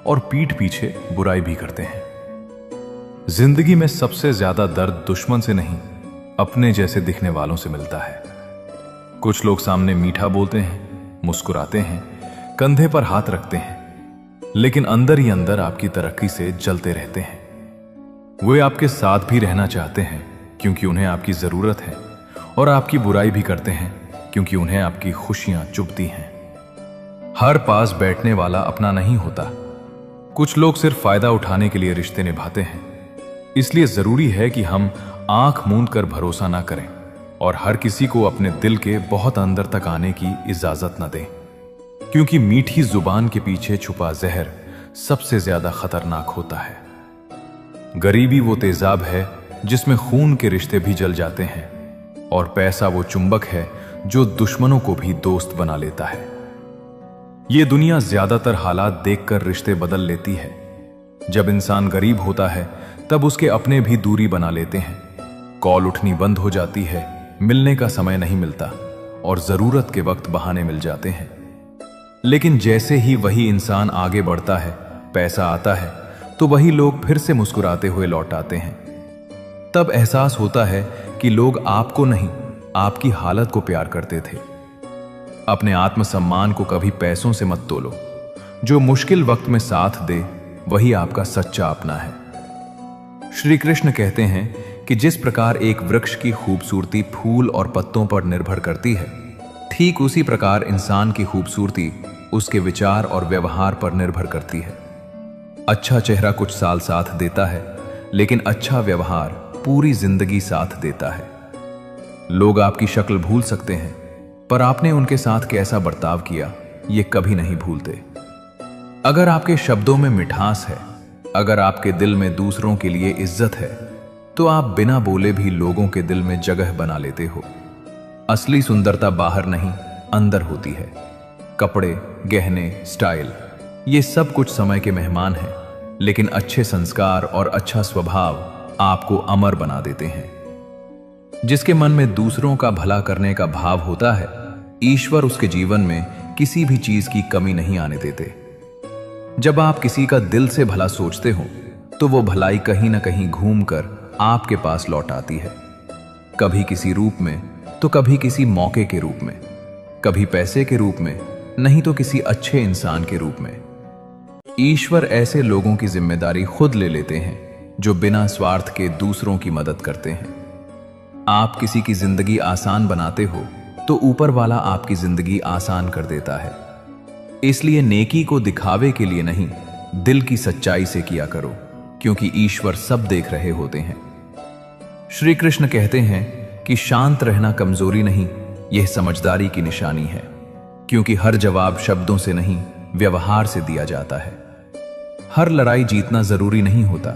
S2: और पीठ पीछे बुराई भी करते हैं। जिंदगी में सबसे ज्यादा दर्द दुश्मन से नहीं, अपने जैसे दिखने वालों से मिलता है। कुछ लोग सामने मीठा बोलते हैं, मुस्कुराते हैं, कंधे पर हाथ रखते हैं, लेकिन अंदर ही अंदर आपकी तरक्की से जलते रहते हैं। वे आपके साथ भी रहना चाहते हैं क्योंकि उन्हें आपकी जरूरत है, और आपकी बुराई भी करते हैं क्योंकि उन्हें आपकी खुशियां चुभती हैं। हर पास बैठने वाला अपना नहीं होता। कुछ लोग सिर्फ फायदा उठाने के लिए रिश्ते निभाते हैं। इसलिए जरूरी है कि हम आंख मूंद कर भरोसा ना करें और हर किसी को अपने दिल के बहुत अंदर तक आने की इजाजत न दें, क्योंकि मीठी जुबान के पीछे छुपा जहर सबसे ज्यादा खतरनाक होता है। गरीबी वो तेजाब है जिसमें खून के रिश्ते भी जल जाते हैं, और पैसा वो चुंबक है जो दुश्मनों को भी दोस्त बना लेता है। ये दुनिया ज्यादातर हालात देखकर रिश्ते बदल लेती है। जब इंसान गरीब होता है तब उसके अपने भी दूरी बना लेते हैं। कॉल उठनी बंद हो जाती है, मिलने का समय नहीं मिलता, और जरूरत के वक्त बहाने मिल जाते हैं। लेकिन जैसे ही वही इंसान आगे बढ़ता है, पैसा आता है, तो वही लोग फिर से मुस्कुराते हुए लौट आते हैं। तब एहसास होता है कि लोग आपको नहीं, आपकी हालत को प्यार करते थे। अपने आत्मसम्मान को कभी पैसों से मत तोलो। जो मुश्किल वक्त में साथ दे वही आपका सच्चा अपना है। श्री कृष्ण कहते हैं कि जिस प्रकार एक वृक्ष की खूबसूरती फूल और पत्तों पर निर्भर करती है, ठीक उसी प्रकार इंसान की खूबसूरती उसके विचार और व्यवहार पर निर्भर करती है। अच्छा चेहरा कुछ साल साथ देता है, लेकिन अच्छा व्यवहार पूरी जिंदगी साथ देता है। लोग आपकी शक्ल भूल सकते हैं, पर आपने उनके साथ कैसा बर्ताव किया ये कभी नहीं भूलते। अगर आपके शब्दों में मिठास है, अगर आपके दिल में दूसरों के लिए इज्जत है, तो आप बिना बोले भी लोगों के दिल में जगह बना लेते हो। असली सुंदरता बाहर नहीं, अंदर होती है। कपड़े, गहने, स्टाइल, ये सब कुछ समय के मेहमान हैं, लेकिन अच्छे संस्कार और अच्छा स्वभाव आपको अमर बना देते हैं। जिसके मन में दूसरों का भला करने का भाव होता है, ईश्वर उसके जीवन में किसी भी चीज की कमी नहीं आने देते। जब आप किसी का दिल से भला सोचते हो, तो वो भलाई कहीं ना कहीं घूमकर आपके पास लौट आती है। कभी किसी रूप में, तो कभी किसी मौके के रूप में, कभी पैसे के रूप में, नहीं तो किसी अच्छे इंसान के रूप में। ईश्वर ऐसे लोगों की जिम्मेदारी खुद ले लेते हैं जो बिना स्वार्थ के दूसरों की मदद करते हैं। आप किसी की जिंदगी आसान बनाते हो, तो ऊपर वाला आपकी जिंदगी आसान कर देता है। इसलिए नेकी को दिखावे के लिए नहीं, दिल की सच्चाई से किया करो, क्योंकि ईश्वर सब देख रहे होते हैं। श्री कृष्ण कहते हैं कि शांत रहना कमजोरी नहीं, यह समझदारी की निशानी है, क्योंकि हर जवाब शब्दों से नहीं, व्यवहार से दिया जाता है। हर लड़ाई जीतना जरूरी नहीं होता,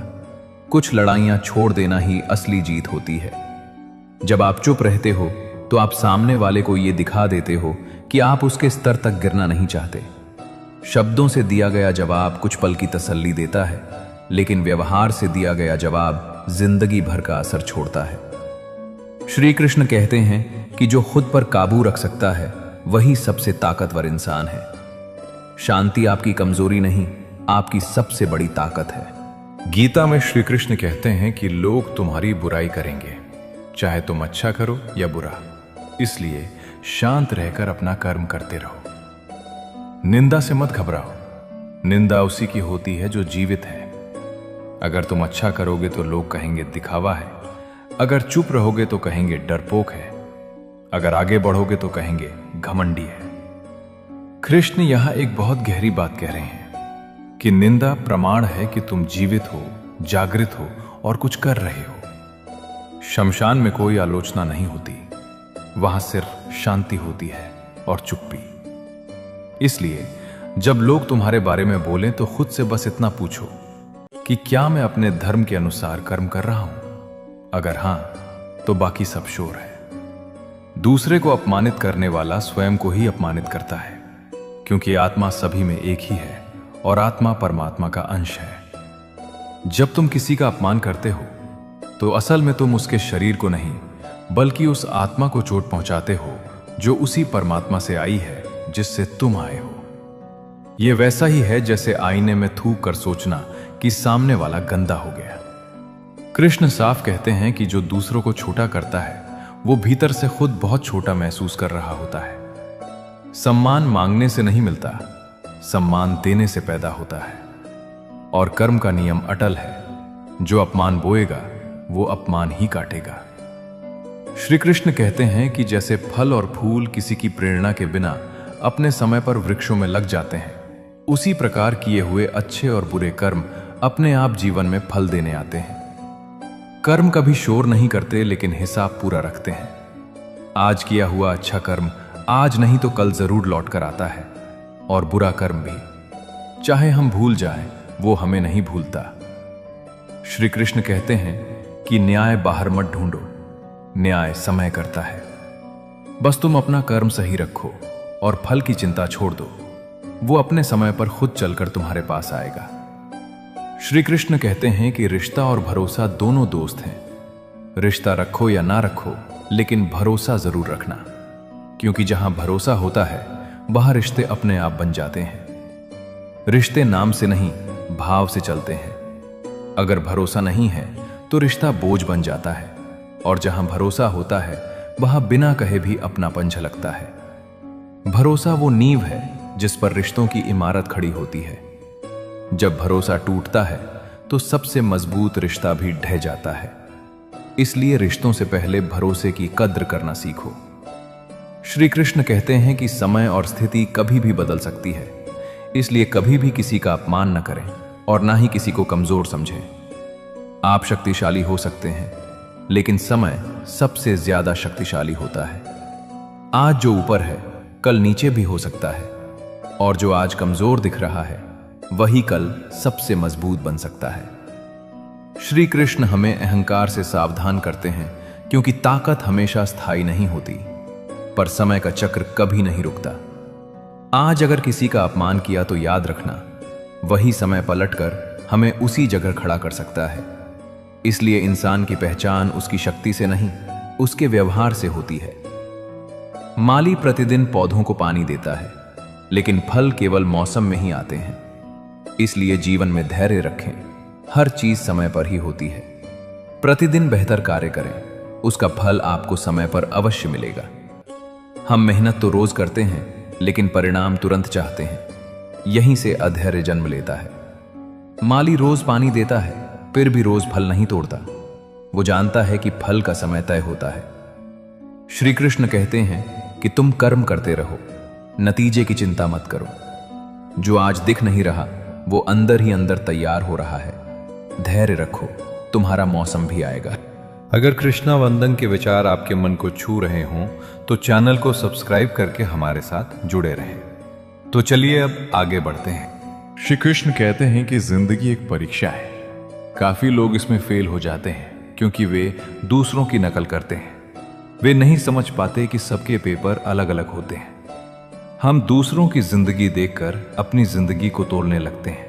S2: कुछ लड़ाइयां छोड़ देना ही असली जीत होती है। जब आप चुप रहते हो, तो आप सामने वाले को यह दिखा देते हो कि आप उसके स्तर तक गिरना नहीं चाहते। शब्दों से दिया गया जवाब कुछ पल की तसल्ली देता है, लेकिन व्यवहार से दिया गया जवाब जिंदगी भर का असर छोड़ता है। श्री कृष्ण कहते हैं कि जो खुद पर काबू रख सकता है, वही सबसे ताकतवर इंसान है। शांति आपकी कमजोरी नहीं, आपकी सबसे बड़ी ताकत है।
S1: गीता में श्री कृष्ण कहते हैं कि लोग तुम्हारी बुराई करेंगे, चाहे तुम अच्छा करो या बुरा। इसलिए शांत रहकर अपना कर्म करते रहो। निंदा से मत घबराओ। निंदा उसी की होती है जो जीवित है। अगर तुम अच्छा करोगे तो लोग कहेंगे दिखावा है, अगर चुप रहोगे तो कहेंगे डरपोक है, अगर आगे बढ़ोगे तो कहेंगे घमंडी है। कृष्ण यहां एक बहुत गहरी बात कह रहे हैं कि निंदा प्रमाण है कि तुम जीवित हो, जागृत हो और कुछ कर रहे हो। शमशान में कोई आलोचना नहीं होती, वहां सिर्फ शांति होती है और चुप्पी। इसलिए जब लोग तुम्हारे बारे में बोलें तो खुद से बस इतना पूछो कि क्या मैं अपने धर्म के अनुसार कर्म कर रहा हूं? अगर हां, तो बाकी सब शोर है। दूसरे को अपमानित करने वाला स्वयं को ही अपमानित करता है, क्योंकि आत्मा सभी में एक ही है और आत्मा परमात्मा का अंश है। जब तुम किसी का अपमान करते हो, तो असल में तुम उसके शरीर को नहीं, बल्कि उस आत्मा को चोट पहुंचाते हो जो उसी परमात्मा से आई है जिससे तुम आए हो। यह वैसा ही है जैसे आईने में थूक कर सोचना कि सामने वाला गंदा हो गया। कृष्ण साफ कहते हैं कि जो दूसरों को छोटा करता है, वो भीतर से खुद बहुत छोटा महसूस कर रहा होता है। सम्मान मांगने से नहीं मिलता, सम्मान देने से पैदा होता है। और कर्म का नियम अटल है, जो अपमान बोएगा वो अपमान ही काटेगा। श्री कृष्ण कहते हैं कि जैसे फल और फूल किसी की प्रेरणा के बिना अपने समय पर वृक्षों में लग जाते हैं, उसी प्रकार किए हुए अच्छे और बुरे कर्म अपने आप जीवन में फल देने आते हैं। कर्म कभी शोर नहीं करते, लेकिन हिसाब पूरा रखते हैं। आज किया हुआ अच्छा कर्म आज नहीं तो कल जरूर लौट कर आता है, और बुरा कर्म भी, चाहे हम भूल जाएं, वो हमें नहीं भूलता। श्री कृष्ण कहते हैं कि न्याय बाहर मत ढूंढो, न्याय समय करता है। बस तुम अपना कर्म सही रखो और फल की चिंता छोड़ दो, वो अपने समय पर खुद चलकर तुम्हारे पास आएगा। श्री कृष्ण कहते हैं कि रिश्ता और भरोसा दोनों दोस्त हैं। रिश्ता रखो या ना रखो, लेकिन भरोसा जरूर रखना, क्योंकि जहां भरोसा होता है वहां रिश्ते अपने आप बन जाते हैं। रिश्ते नाम से नहीं, भाव से चलते हैं। अगर भरोसा नहीं है तो रिश्ता बोझ बन जाता है, और जहां भरोसा होता है वहां बिना कहे भी अपनापन झलकता है। भरोसा वो नींव है जिस पर रिश्तों की इमारत खड़ी होती है। जब भरोसा टूटता है
S2: तो सबसे मजबूत रिश्ता भी ढह जाता है। इसलिए रिश्तों से पहले भरोसे की कद्र करना सीखो। श्री कृष्ण कहते हैं कि समय और स्थिति कभी भी बदल सकती है, इसलिए कभी भी किसी का अपमान न करें और ना ही किसी को कमजोर समझें। आप शक्तिशाली हो सकते हैं, लेकिन समय सबसे ज्यादा शक्तिशाली होता है। आज जो ऊपर है कल नीचे भी हो सकता है, और जो आज कमजोर दिख रहा है वही कल सबसे मजबूत बन सकता है। श्री कृष्ण हमें अहंकार से सावधान करते हैं, क्योंकि ताकत हमेशा स्थायी नहीं होती, पर समय का चक्र कभी नहीं रुकता। आज अगर किसी का अपमान किया तो याद रखना, वही समय पलटकर हमें उसी जगह खड़ा कर सकता है। इसलिए इंसान की पहचान उसकी शक्ति से नहीं, उसके व्यवहार से होती है। माली प्रतिदिन पौधों को पानी देता है, लेकिन फल केवल मौसम में ही आते हैं। इसलिए जीवन में धैर्य रखें, हर चीज समय पर ही होती है। प्रतिदिन बेहतर कार्य करें, उसका फल आपको समय पर अवश्य मिलेगा। हम मेहनत तो रोज करते हैं, लेकिन परिणाम तुरंत चाहते हैं। यहीं से अधैर्य जन्म लेता है। माली रोज पानी देता है, फिर भी रोज फल नहीं तोड़ता। वो जानता है कि फल का समय तय होता है। श्री कृष्ण कहते हैं कि तुम कर्म करते रहो, नतीजे की चिंता मत करो। जो आज दिख नहीं रहा वो अंदर ही अंदर तैयार हो रहा है। धैर्य रखो, तुम्हारा मौसम भी आएगा।
S1: अगर कृष्णा वंदन के विचार आपके मन को छू रहे हों तो चैनल को सब्सक्राइब करके हमारे साथ जुड़े रहें। तो चलिए अब आगे बढ़ते हैं।
S2: श्री कृष्ण कहते हैं कि जिंदगी एक परीक्षा है। काफी लोग इसमें फेल हो जाते हैं, क्योंकि वे दूसरों की नकल करते हैं। वे नहीं समझ पाते कि सबके पेपर अलग अलग होते हैं। हम दूसरों की जिंदगी देखकर अपनी जिंदगी को तोड़ने लगते हैं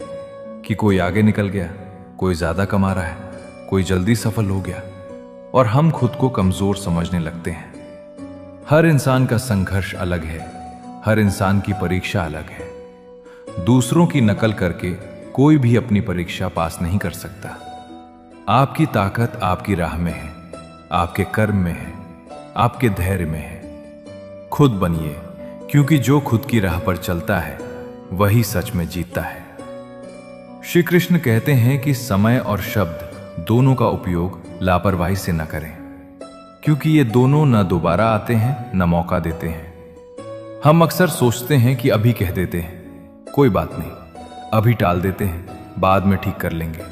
S2: कि कोई आगे निकल गया, कोई ज्यादा कमा रहा है, कोई जल्दी सफल हो गया, और हम खुद को कमजोर समझने लगते हैं। हर इंसान का संघर्ष अलग है, हर इंसान की परीक्षा अलग है। दूसरों की नकल करके कोई भी अपनी परीक्षा पास नहीं कर सकता। आपकी ताकत आपकी राह में है, आपके कर्म में है, आपके धैर्य में है। खुद बनिए, क्योंकि जो खुद की राह पर चलता है वही सच में जीतता है। श्री कृष्ण कहते हैं कि समय और शब्द दोनों का उपयोग लापरवाही से न करें, क्योंकि ये दोनों न दोबारा आते हैं न मौका देते हैं। हम अक्सर सोचते हैं कि अभी कह देते हैं, कोई बात नहीं, अभी टाल देते हैं, बाद में ठीक कर लेंगे।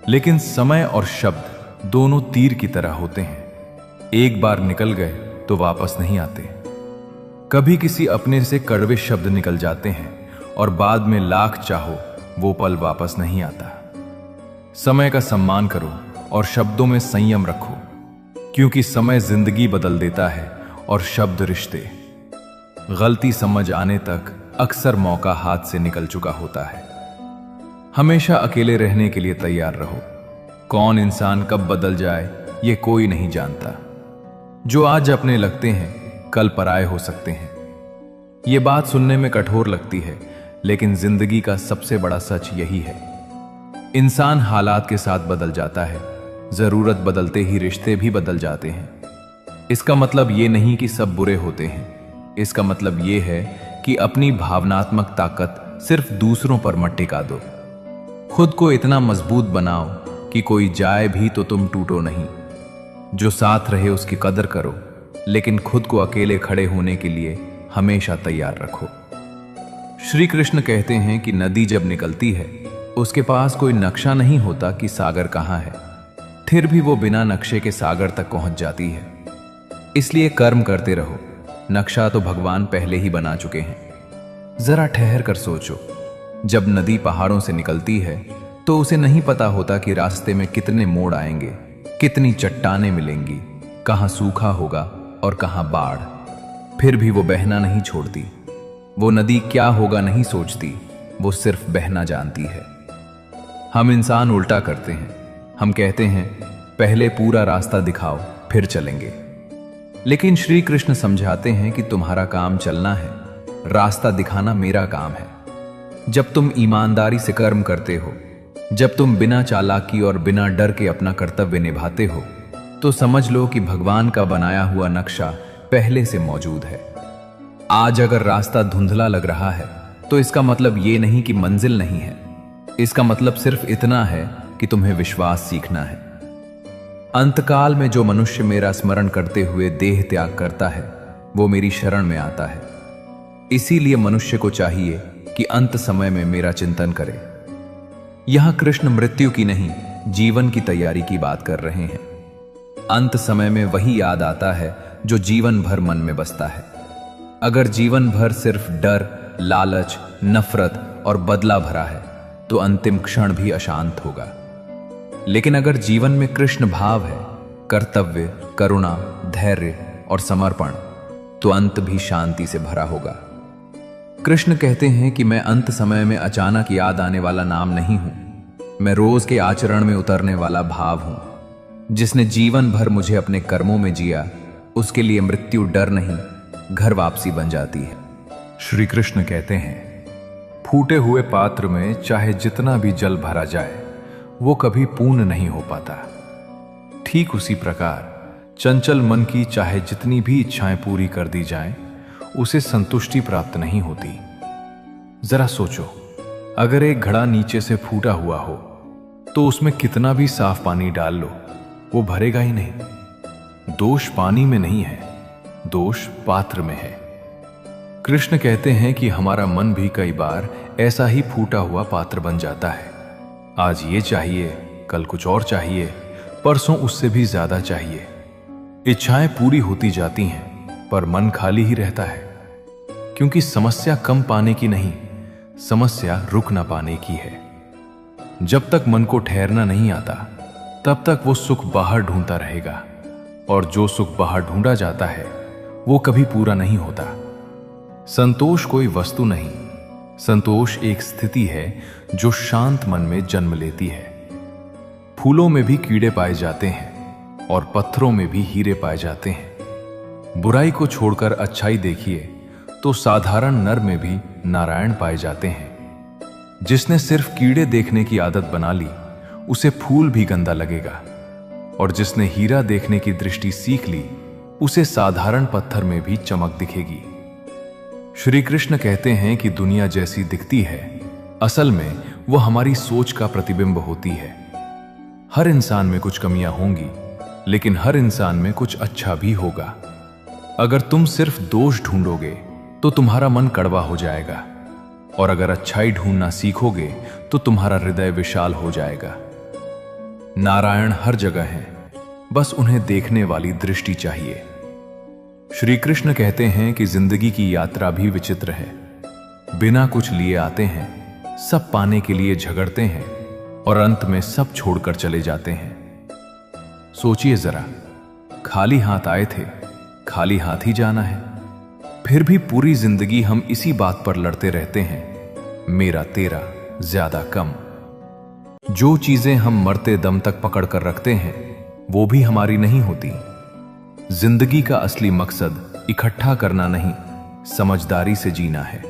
S2: लेकिन समय और शब्द दोनों तीर की तरह होते हैं। एक बार निकल गए तो वापस नहीं आते। कभी किसी अपने से कड़वे शब्द निकल जाते हैं और बाद में लाख चाहो वो पल वापस नहीं आता। समय का सम्मान करो और शब्दों में संयम रखो, क्योंकि समय जिंदगी बदल देता है और शब्द रिश्ते। गलती समझ आने तक अक्सर मौका हाथ से निकल चुका होता है। हमेशा अकेले रहने के लिए तैयार रहो। कौन इंसान कब बदल जाए ये कोई नहीं जानता। जो आज अपने लगते हैं कल पराये हो सकते हैं। ये बात सुनने में कठोर लगती है, लेकिन जिंदगी का सबसे बड़ा सच यही है। इंसान हालात के साथ बदल जाता है, जरूरत बदलते ही रिश्ते भी बदल जाते हैं। इसका मतलब ये नहीं कि सब बुरे होते हैं। इसका मतलब ये है कि अपनी भावनात्मक ताकत सिर्फ दूसरों पर मत टिका दो। खुद को इतना मजबूत बनाओ कि कोई जाए भी तो तुम टूटो नहीं। जो साथ रहे उसकी कदर करो, लेकिन खुद को अकेले खड़े होने के लिए हमेशा तैयार रखो। श्री कृष्ण कहते हैं कि नदी जब निकलती है उसके पास कोई नक्शा नहीं होता कि सागर कहाँ है, फिर भी वो बिना नक्शे के सागर तक पहुंच जाती है। इसलिए कर्म करते रहो, नक्शा तो भगवान पहले ही बना चुके हैं। जरा ठहर कर सोचो, जब नदी पहाड़ों से निकलती है तो उसे नहीं पता होता कि रास्ते में कितने मोड़ आएंगे, कितनी चट्टानें मिलेंगी, कहाँ सूखा होगा और कहाँ बाढ़। फिर भी वो बहना नहीं छोड़ती। वो नदी क्या होगा नहीं सोचती, वो सिर्फ बहना जानती है। हम इंसान उल्टा करते हैं। हम कहते हैं पहले पूरा रास्ता दिखाओ फिर चलेंगे, लेकिन श्री कृष्ण समझाते हैं कि तुम्हारा काम चलना है, रास्ता दिखाना मेरा काम है। जब तुम ईमानदारी से कर्म करते हो, जब तुम बिना चालाकी और बिना डर के अपना कर्तव्य निभाते हो, तो समझ लो कि भगवान का बनाया हुआ नक्शा पहले से मौजूद है। आज अगर रास्ता धुंधला लग रहा है तो इसका मतलब ये नहीं कि मंजिल नहीं है। इसका मतलब सिर्फ इतना है
S3: कि तुम्हें विश्वास सीखना है। अंतकाल में जो मनुष्य मेरा स्मरण करते हुए देह त्याग करता है वो मेरी शरण में आता है। इसीलिए मनुष्य को चाहिए कि अंत समय में मेरा चिंतन करे। यहां कृष्ण मृत्यु की नहीं, जीवन की तैयारी की बात कर रहे हैं। अंत समय में वही याद आता है जो जीवन भर मन में बसता है। अगर जीवन भर सिर्फ डर, लालच, नफरत और बदला भरा है तो अंतिम क्षण भी अशांत होगा। लेकिन अगर जीवन में कृष्ण भाव है, कर्तव्य, करुणा, धैर्य और समर्पण, तो अंत भी शांति से भरा होगा। कृष्ण कहते हैं कि मैं अंत समय में अचानक याद आने वाला नाम नहीं हूं, मैं रोज के आचरण में उतरने वाला भाव हूं। जिसने जीवन भर मुझे अपने कर्मों में जिया, उसके लिए मृत्यु डर नहीं, घर वापसी बन जाती है।
S2: श्री कृष्ण कहते हैं, फूटे हुए पात्र में चाहे जितना भी जल भरा जाए वो कभी पूर्ण नहीं हो पाता। ठीक उसी प्रकार चंचल मन की चाहे जितनी भी इच्छाएं पूरी कर दी जाएं, उसे संतुष्टि प्राप्त नहीं होती। जरा सोचो, अगर एक घड़ा नीचे से फूटा हुआ हो तो उसमें कितना भी साफ पानी डाल लो, वो भरेगा ही नहीं। दोष पानी में नहीं है, दोष पात्र में है। कृष्ण कहते हैं कि हमारा मन भी कई बार ऐसा ही फूटा हुआ पात्र बन जाता है। आज ये चाहिए, कल कुछ और चाहिए, परसों उससे भी ज्यादा चाहिए। इच्छाएं पूरी होती जाती हैं पर मन खाली ही रहता है, क्योंकि समस्या कम पाने की नहीं, समस्या रुक ना पाने की है। जब तक मन को ठहरना नहीं आता तब तक वो सुख बाहर ढूंढता रहेगा, और जो सुख बाहर ढूंढा जाता है वो कभी पूरा नहीं होता। संतोष कोई वस्तु नहीं, संतोष एक स्थिति है जो शांत मन में जन्म लेती है। फूलों में भी कीड़े पाए जाते हैं और पत्थरों में भी हीरे पाए जाते हैं। बुराई को छोड़कर अच्छाई देखिए तो साधारण नर में भी नारायण पाए जाते हैं। जिसने सिर्फ कीड़े देखने की आदत बना ली, उसे फूल भी गंदा लगेगा, और जिसने हीरा देखने की दृष्टि सीख ली, उसे साधारण पत्थर में भी चमक दिखेगी। श्री कृष्ण कहते हैं कि दुनिया जैसी दिखती है, असल में वो हमारी सोच का प्रतिबिंब होती है। हर इंसान में कुछ कमियां होंगी, लेकिन हर इंसान में कुछ अच्छा भी होगा। अगर तुम सिर्फ दोष ढूंढोगे तो तुम्हारा मन कड़वा हो जाएगा, और अगर अच्छाई ढूंढना सीखोगे तो तुम्हारा हृदय विशाल हो जाएगा। नारायण हर जगह हैं, बस उन्हें देखने वाली दृष्टि चाहिए। श्री कृष्ण कहते हैं कि जिंदगी की यात्रा भी विचित्र है। बिना कुछ लिए आते हैं, सब पाने के लिए झगड़ते हैं, और अंत में सब छोड़कर चले जाते हैं। सोचिए जरा, खाली हाथ आए थे, खाली हाथ ही जाना है। फिर भी पूरी जिंदगी हम इसी बात पर लड़ते रहते हैं, मेरा तेरा, ज्यादा कम। जो चीजें हम मरते दम तक पकड़ कर रखते हैं वो भी हमारी नहीं होती। जिंदगी का असली मकसद इकट्ठा करना नहीं, समझदारी से जीना है।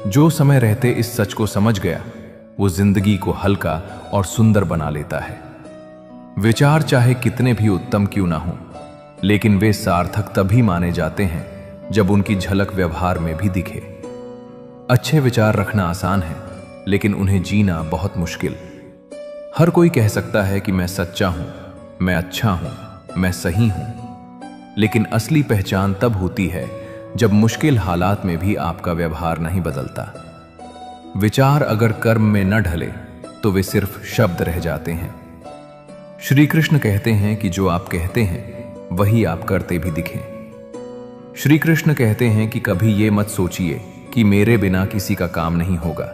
S2: जो समय रहते इस सच को समझ गया, वो जिंदगी को हल्का और सुंदर बना लेता है। विचार चाहे कितने भी उत्तम क्यों ना हो, लेकिन वे सार्थक तभी माने जाते हैं जब उनकी झलक व्यवहार में भी दिखे। अच्छे विचार रखना आसान है, लेकिन उन्हें जीना बहुत मुश्किल। हर कोई कह सकता है कि मैं सच्चा हूं, मैं अच्छा हूं, मैं सही हूं, लेकिन असली पहचान तब होती है जब मुश्किल हालात में भी आपका व्यवहार नहीं बदलता। विचार अगर कर्म में न ढले तो वे सिर्फ शब्द रह जाते हैं। श्री कृष्ण कहते हैं कि जो आप कहते हैं वही आप करते भी दिखें। श्री कृष्ण कहते हैं कि कभी ये मत सोचिए कि मेरे बिना किसी का काम नहीं होगा,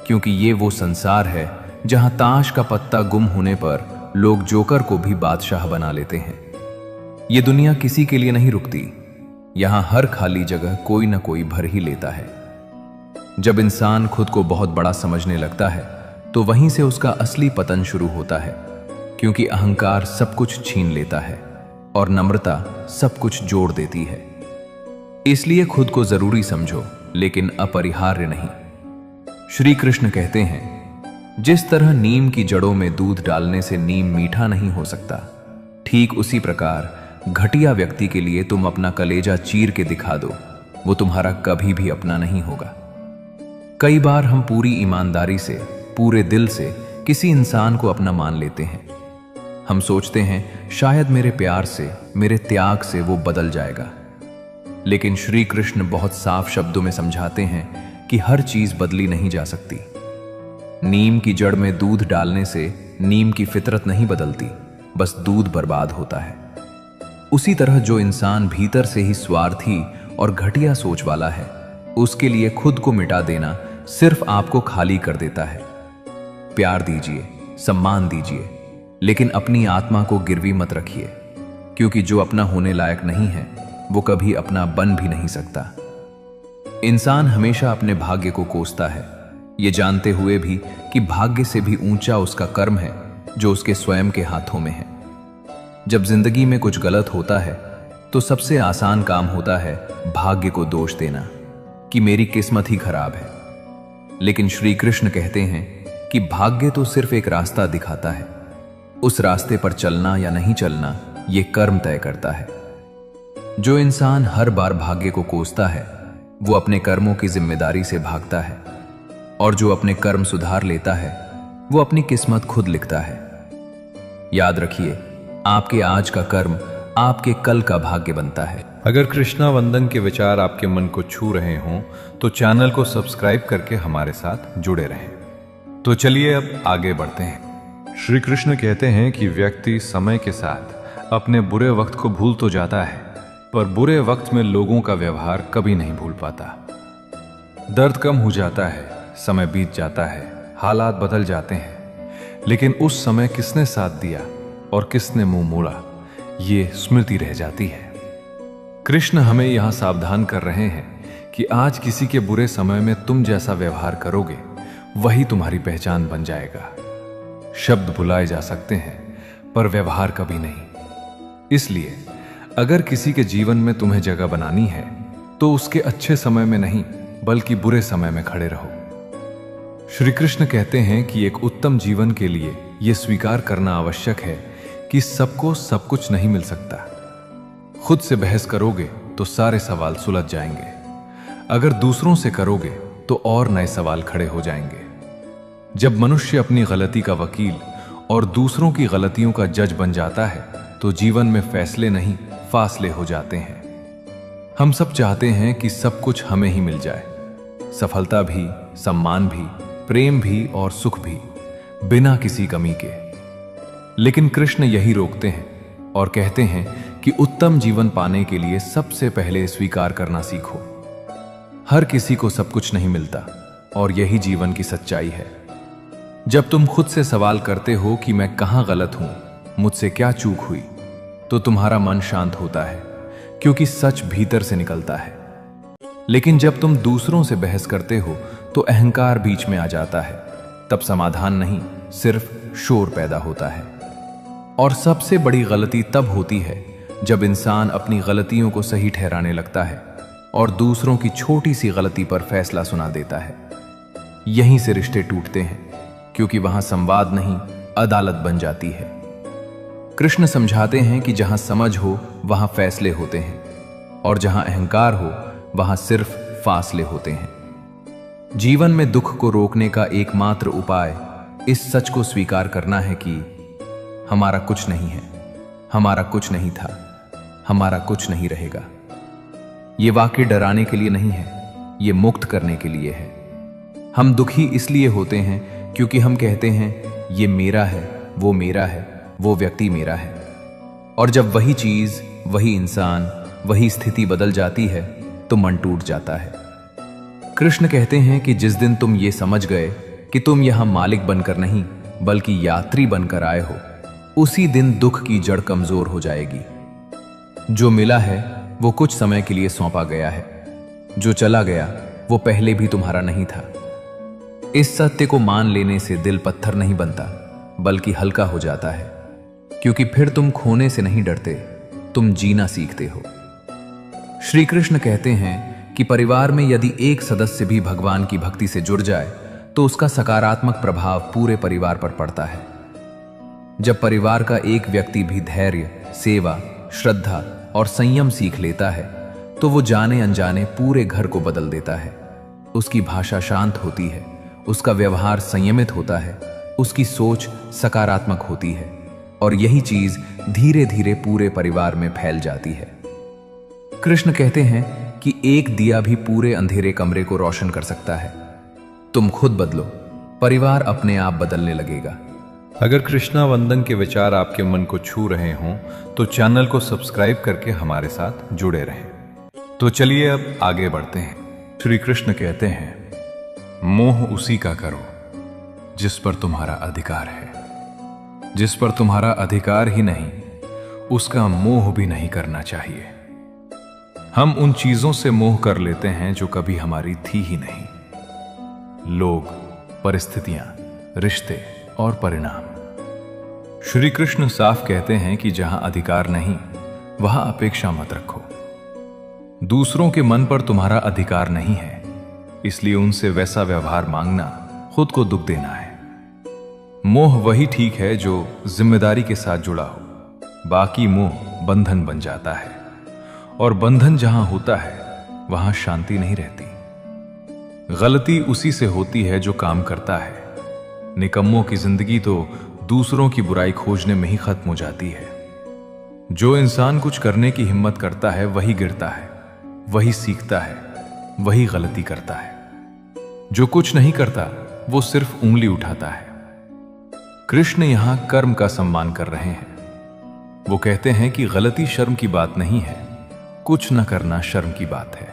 S2: क्योंकि ये वो संसार है जहां ताश का पत्ता गुम होने पर लोग जोकर को भी बादशाह बना लेते हैं। ये दुनिया किसी के लिए नहीं रुकती, यहां हर खाली जगह कोई ना कोई भर ही लेता है। जब इंसान खुद को बहुत बड़ा समझने लगता है तो वहीं से उसका असली पतन शुरू होता है, क्योंकि अहंकार सब कुछ छीन लेता है और नम्रता सब कुछ जोड़ देती है। इसलिए खुद को जरूरी समझो, लेकिन अपरिहार्य नहीं। श्री कृष्ण कहते हैं, जिस तरह नीम की जड़ों में दूध डालने से नीम मीठा नहीं हो सकता, ठीक उसी प्रकार घटिया व्यक्ति के लिए तुम अपना कलेजा चीर के दिखा दो, वो तुम्हारा कभी भी अपना नहीं होगा। कई बार हम पूरी ईमानदारी से, पूरे दिल से
S3: किसी इंसान को अपना मान लेते हैं। हम सोचते हैं शायद मेरे प्यार से, मेरे त्याग से वो बदल जाएगा। लेकिन श्री कृष्ण बहुत साफ शब्दों में समझाते हैं कि हर चीज बदली नहीं जा सकती। नीम की जड़ में दूध डालने से नीम की फितरत नहीं बदलती, बस दूध बर्बाद होता है। उसी तरह जो इंसान भीतर से ही स्वार्थी और घटिया सोच वाला है, उसके लिए खुद को मिटा देना सिर्फ आपको खाली कर देता है। प्यार दीजिए, सम्मान दीजिए, लेकिन अपनी आत्मा को गिरवी मत रखिए, क्योंकि जो अपना होने लायक नहीं है वो कभी अपना बन भी नहीं सकता। इंसान हमेशा अपने भाग्य को कोसता है, ये जानते हुए भी कि भाग्य से भी ऊंचा उसका कर्म है जो उसके स्वयं के हाथों में है। जब जिंदगी में कुछ गलत होता है तो सबसे आसान काम होता है भाग्य को दोष देना कि मेरी किस्मत ही खराब है। लेकिन श्री कृष्ण कहते हैं कि भाग्य तो सिर्फ एक रास्ता दिखाता है, उस रास्ते पर चलना या नहीं चलना ये कर्म तय करता है। जो इंसान हर बार भाग्य को कोसता है वो अपने कर्मों की जिम्मेदारी से भागता है, और जो अपने कर्म सुधार लेता है वो अपनी किस्मत खुद लिखता है। याद रखिए, आपके आज का कर्म आपके कल का भाग्य बनता है।
S2: अगर कृष्णा वंदन के विचार आपके मन को छू रहे हों तो चैनल को सब्सक्राइब करके हमारे साथ जुड़े रहें। तो चलिए अब आगे बढ़ते हैं। श्री कृष्ण कहते हैं कि व्यक्ति समय के साथ अपने बुरे वक्त को भूल तो जाता है, पर बुरे वक्त में लोगों का व्यवहार कभी नहीं भूल पाता। दर्द कम हो जाता है, समय बीत जाता है, हालात बदल जाते हैं, लेकिन उस समय किसने साथ दिया और किसने मुंह मोड़ा, ये स्मृति रह जाती है। कृष्ण हमें यहां सावधान कर रहे हैं कि आज किसी के बुरे समय में तुम जैसा व्यवहार करोगे वही तुम्हारी पहचान बन जाएगा। शब्द भुलाए जा सकते हैं पर व्यवहार कभी नहीं। इसलिए अगर किसी के जीवन में तुम्हें जगह बनानी है तो उसके अच्छे समय में नहीं बल्कि बुरे समय में खड़े रहो। श्री कृष्ण कहते हैं कि एक उत्तम जीवन के लिए यह स्वीकार करना आवश्यक है कि सबको सब कुछ नहीं मिल सकता। खुद से बहस करोगे तो सारे सवाल सुलझ जाएंगे, अगर दूसरों से करोगे तो और नए सवाल खड़े हो जाएंगे। जब मनुष्य अपनी गलती का वकील और दूसरों की गलतियों का जज बन जाता है तो जीवन में फैसले नहीं फासले हो जाते हैं। हम सब चाहते हैं कि सब कुछ हमें ही मिल जाए, सफलता भी, सम्मान भी, प्रेम भी और सुख भी, बिना किसी कमी के। लेकिन कृष्ण यही रोकते हैं और कहते हैं कि उत्तम जीवन पाने के लिए सबसे पहले स्वीकार करना सीखो। हर किसी को सब कुछ नहीं मिलता और यही जीवन की सच्चाई है। जब तुम खुद से सवाल करते हो कि मैं कहां गलत हूं, मुझसे क्या चूक हुई, तो तुम्हारा मन शांत होता है, क्योंकि सच भीतर से निकलता है। लेकिन जब तुम दूसरों से बहस करते हो तो अहंकार बीच में आ जाता है, तब समाधान नहीं सिर्फ शोर पैदा होता है। और सबसे बड़ी गलती तब होती है जब इंसान अपनी गलतियों को सही ठहराने लगता है और दूसरों की छोटी सी गलती पर फैसला सुना देता है। यहीं से रिश्ते टूटते हैं, क्योंकि वहां संवाद नहीं अदालत बन जाती है। कृष्ण समझाते हैं कि जहां समझ हो वहां फैसले होते हैं, और जहां अहंकार हो वहां सिर्फ फासले होते हैं। जीवन में दुख को रोकने का एकमात्र उपाय इस सच को स्वीकार करना है कि हमारा कुछ नहीं है, हमारा कुछ नहीं था, हमारा कुछ नहीं रहेगा। ये वाक्य डराने के लिए नहीं है, ये मुक्त करने के लिए है। हम दुखी इसलिए होते हैं क्योंकि हम कहते हैं ये मेरा है, वो मेरा है, वो व्यक्ति मेरा है। और जब वही चीज, वही इंसान, वही स्थिति बदल जाती है तो मन टूट जाता है। कृष्ण कहते हैं कि जिस दिन तुम ये समझ गए कि तुम यहां मालिक बनकर नहीं बल्कि यात्री बनकर आए हो, उसी दिन दुख की जड़ कमजोर हो जाएगी। जो मिला है वो कुछ समय के लिए सौंपा गया है, जो चला गया वो पहले भी तुम्हारा नहीं था। इस सत्य को मान लेने से दिल पत्थर नहीं बनता बल्कि हल्का हो जाता है, क्योंकि फिर तुम खोने से नहीं डरते, तुम जीना सीखते हो। श्री कृष्ण कहते हैं कि परिवार में यदि एक सदस्य भी भगवान की भक्ति से जुड़ जाए तो उसका सकारात्मक प्रभाव पूरे परिवार पर पड़ता है। जब परिवार का एक व्यक्ति भी धैर्य, सेवा, श्रद्धा और संयम सीख लेता है तो वो जाने अनजाने पूरे घर को बदल देता है। उसकी भाषा शांत होती है, उसका व्यवहार संयमित होता है,
S3: उसकी सोच सकारात्मक होती है और यही चीज धीरे धीरे पूरे परिवार में फैल जाती है। कृष्ण कहते हैं कि एक दिया भी पूरे अंधेरे कमरे को रोशन कर सकता है। तुम खुद बदलो, परिवार अपने आप बदलने लगेगा।
S2: अगर कृष्णा वंदन के विचार आपके मन को छू रहे हों तो चैनल को सब्सक्राइब करके हमारे साथ जुड़े रहें। तो चलिए अब आगे बढ़ते हैं। श्री कृष्ण कहते हैं, मोह उसी का करो जिस पर तुम्हारा अधिकार है। जिस पर तुम्हारा अधिकार ही नहीं, उसका मोह भी नहीं करना चाहिए। हम उन चीजों से मोह कर लेते हैं जो कभी हमारी थी ही नहीं। लोग, परिस्थितियां, रिश्ते और परिणाम। श्री कृष्ण साफ कहते हैं कि जहां अधिकार नहीं, वहां अपेक्षा मत रखो। दूसरों के मन पर तुम्हारा अधिकार नहीं है, इसलिए उनसे वैसा व्यवहार मांगना खुद को दुख देना है। मोह वही ठीक है जो जिम्मेदारी के साथ जुड़ा हो। बाकी मोह बंधन बन जाता है, और बंधन जहां होता है वहां शांति नहीं रहती। गलती उसी से होती है जो काम करता है। निकम्मों की जिंदगी तो दूसरों की बुराई खोजने में ही खत्म हो जाती है। जो इंसान कुछ करने की हिम्मत करता है वही गिरता है, वही सीखता है, वही गलती करता है। जो कुछ नहीं करता वो सिर्फ उंगली उठाता है। कृष्ण यहां कर्म का सम्मान कर रहे हैं। वो कहते हैं कि गलती शर्म की बात नहीं है, कुछ न करना शर्म की बात है।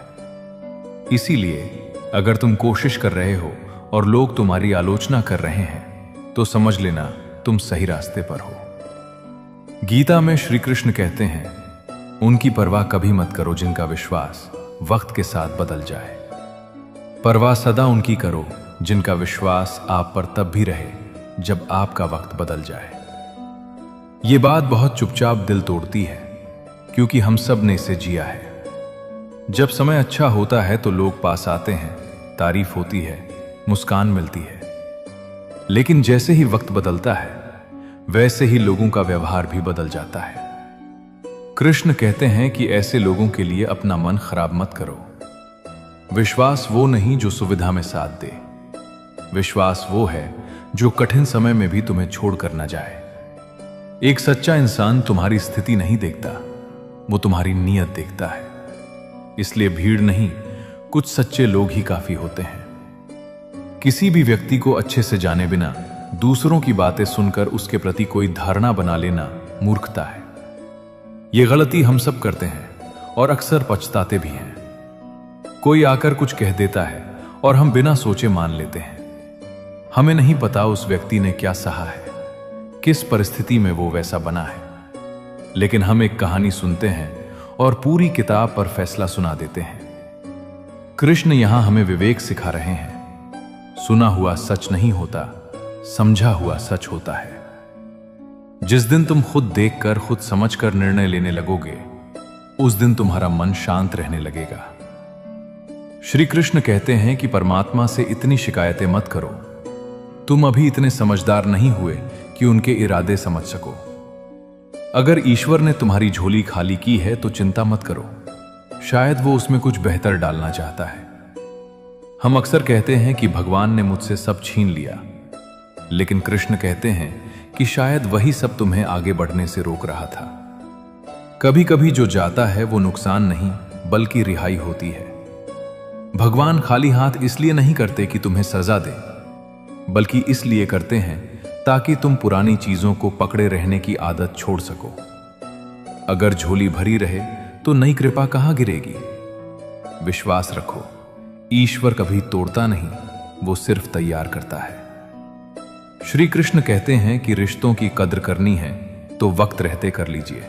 S2: इसीलिए अगर तुम कोशिश कर रहे हो और लोग तुम्हारी आलोचना कर रहे हैं तो समझ लेना तुम सही रास्ते पर हो। गीता में श्री कृष्ण कहते हैं, उनकी परवाह कभी मत करो जिनका विश्वास वक्त के साथ बदल जाए। परवाह सदा उनकी करो जिनका विश्वास आप पर तब भी रहे जब आपका वक्त बदल जाए। यह बात बहुत चुपचाप दिल तोड़ती है, क्योंकि हम सब ने इसे जिया है। जब समय अच्छा होता है तो लोग पास आते हैं, तारीफ होती है, मुस्कान मिलती है। लेकिन जैसे ही वक्त बदलता है वैसे ही लोगों का व्यवहार भी बदल जाता है। कृष्ण कहते हैं कि ऐसे लोगों के लिए अपना मन खराब मत करो। विश्वास वो नहीं जो सुविधा में साथ दे। विश्वास वो है जो कठिन समय में भी तुम्हें छोड़कर न जाए। एक सच्चा इंसान तुम्हारी स्थिति नहीं देखता, वो तुम्हारी नीयत देखता है। इसलिए भीड़ नहीं, कुछ सच्चे लोग ही काफी होते हैं। किसी भी व्यक्ति को अच्छे से जाने बिना दूसरों की बातें सुनकर उसके प्रति कोई धारणा बना लेना मूर्खता है। यह गलती हम सब करते हैं और अक्सर पछताते भी हैं। कोई आकर कुछ कह देता है और हम बिना सोचे मान लेते हैं। हमें नहीं पता उस व्यक्ति ने क्या सहा है, किस परिस्थिति में वो वैसा बना है। लेकिन हम एक कहानी सुनते हैं और पूरी किताब पर फैसला सुना देते हैं। कृष्ण यहां हमें विवेक सिखा रहे हैं। सुना हुआ सच नहीं होता, समझा हुआ सच होता है। जिस दिन तुम खुद देखकर, खुद समझकर निर्णय लेने लगोगे, उस दिन तुम्हारा मन शांत रहने लगेगा। श्री कृष्ण कहते हैं कि परमात्मा से इतनी शिकायतें मत करो। तुम अभी इतने समझदार नहीं हुए कि उनके इरादे समझ सको। अगर ईश्वर ने तुम्हारी झोली खाली की है तो चिंता मत करो, शायद वो उसमें कुछ बेहतर डालना चाहता है। हम अक्सर कहते हैं कि भगवान ने मुझसे सब छीन लिया, लेकिन कृष्ण कहते हैं कि शायद वही सब तुम्हें आगे बढ़ने से रोक रहा था। कभी कभी जो जाता है वो नुकसान नहीं बल्कि रिहाई होती है। भगवान खाली हाथ इसलिए नहीं करते कि तुम्हें सजा दे, बल्कि इसलिए करते हैं ताकि तुम पुरानी चीजों को पकड़े रहने की आदत छोड़ सको। अगर झोली भरी रहे तो नई कृपा कहां गिरेगी। विश्वास रखो, ईश्वर कभी तोड़ता नहीं, वो सिर्फ तैयार करता है। श्री कृष्ण कहते हैं कि रिश्तों की कद्र करनी है तो वक्त रहते कर लीजिए।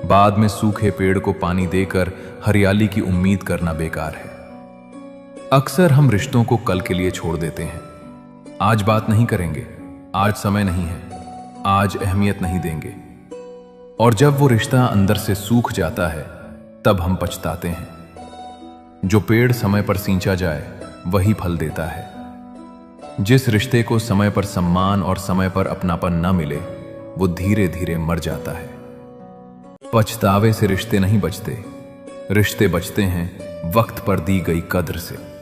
S2: बाद में सूखे पेड़ को पानी देकर हरियाली की उम्मीद करना बेकार है। अक्सर हम रिश्तों को कल के लिए छोड़ देते हैं। आज बात नहीं करेंगे, आज समय नहीं है, आज अहमियत नहीं देंगे। और जब वो रिश्ता अंदर से सूख जाता है तब हम पछताते हैं। जो पेड़ समय पर सींचा जाए वही फल देता है। जिस रिश्ते को समय पर सम्मान और समय पर अपनापन न मिले वो धीरे धीरे मर जाता है। पछतावे से रिश्ते नहीं बचते, रिश्ते बचते हैं वक्त पर दी गई कद्र से।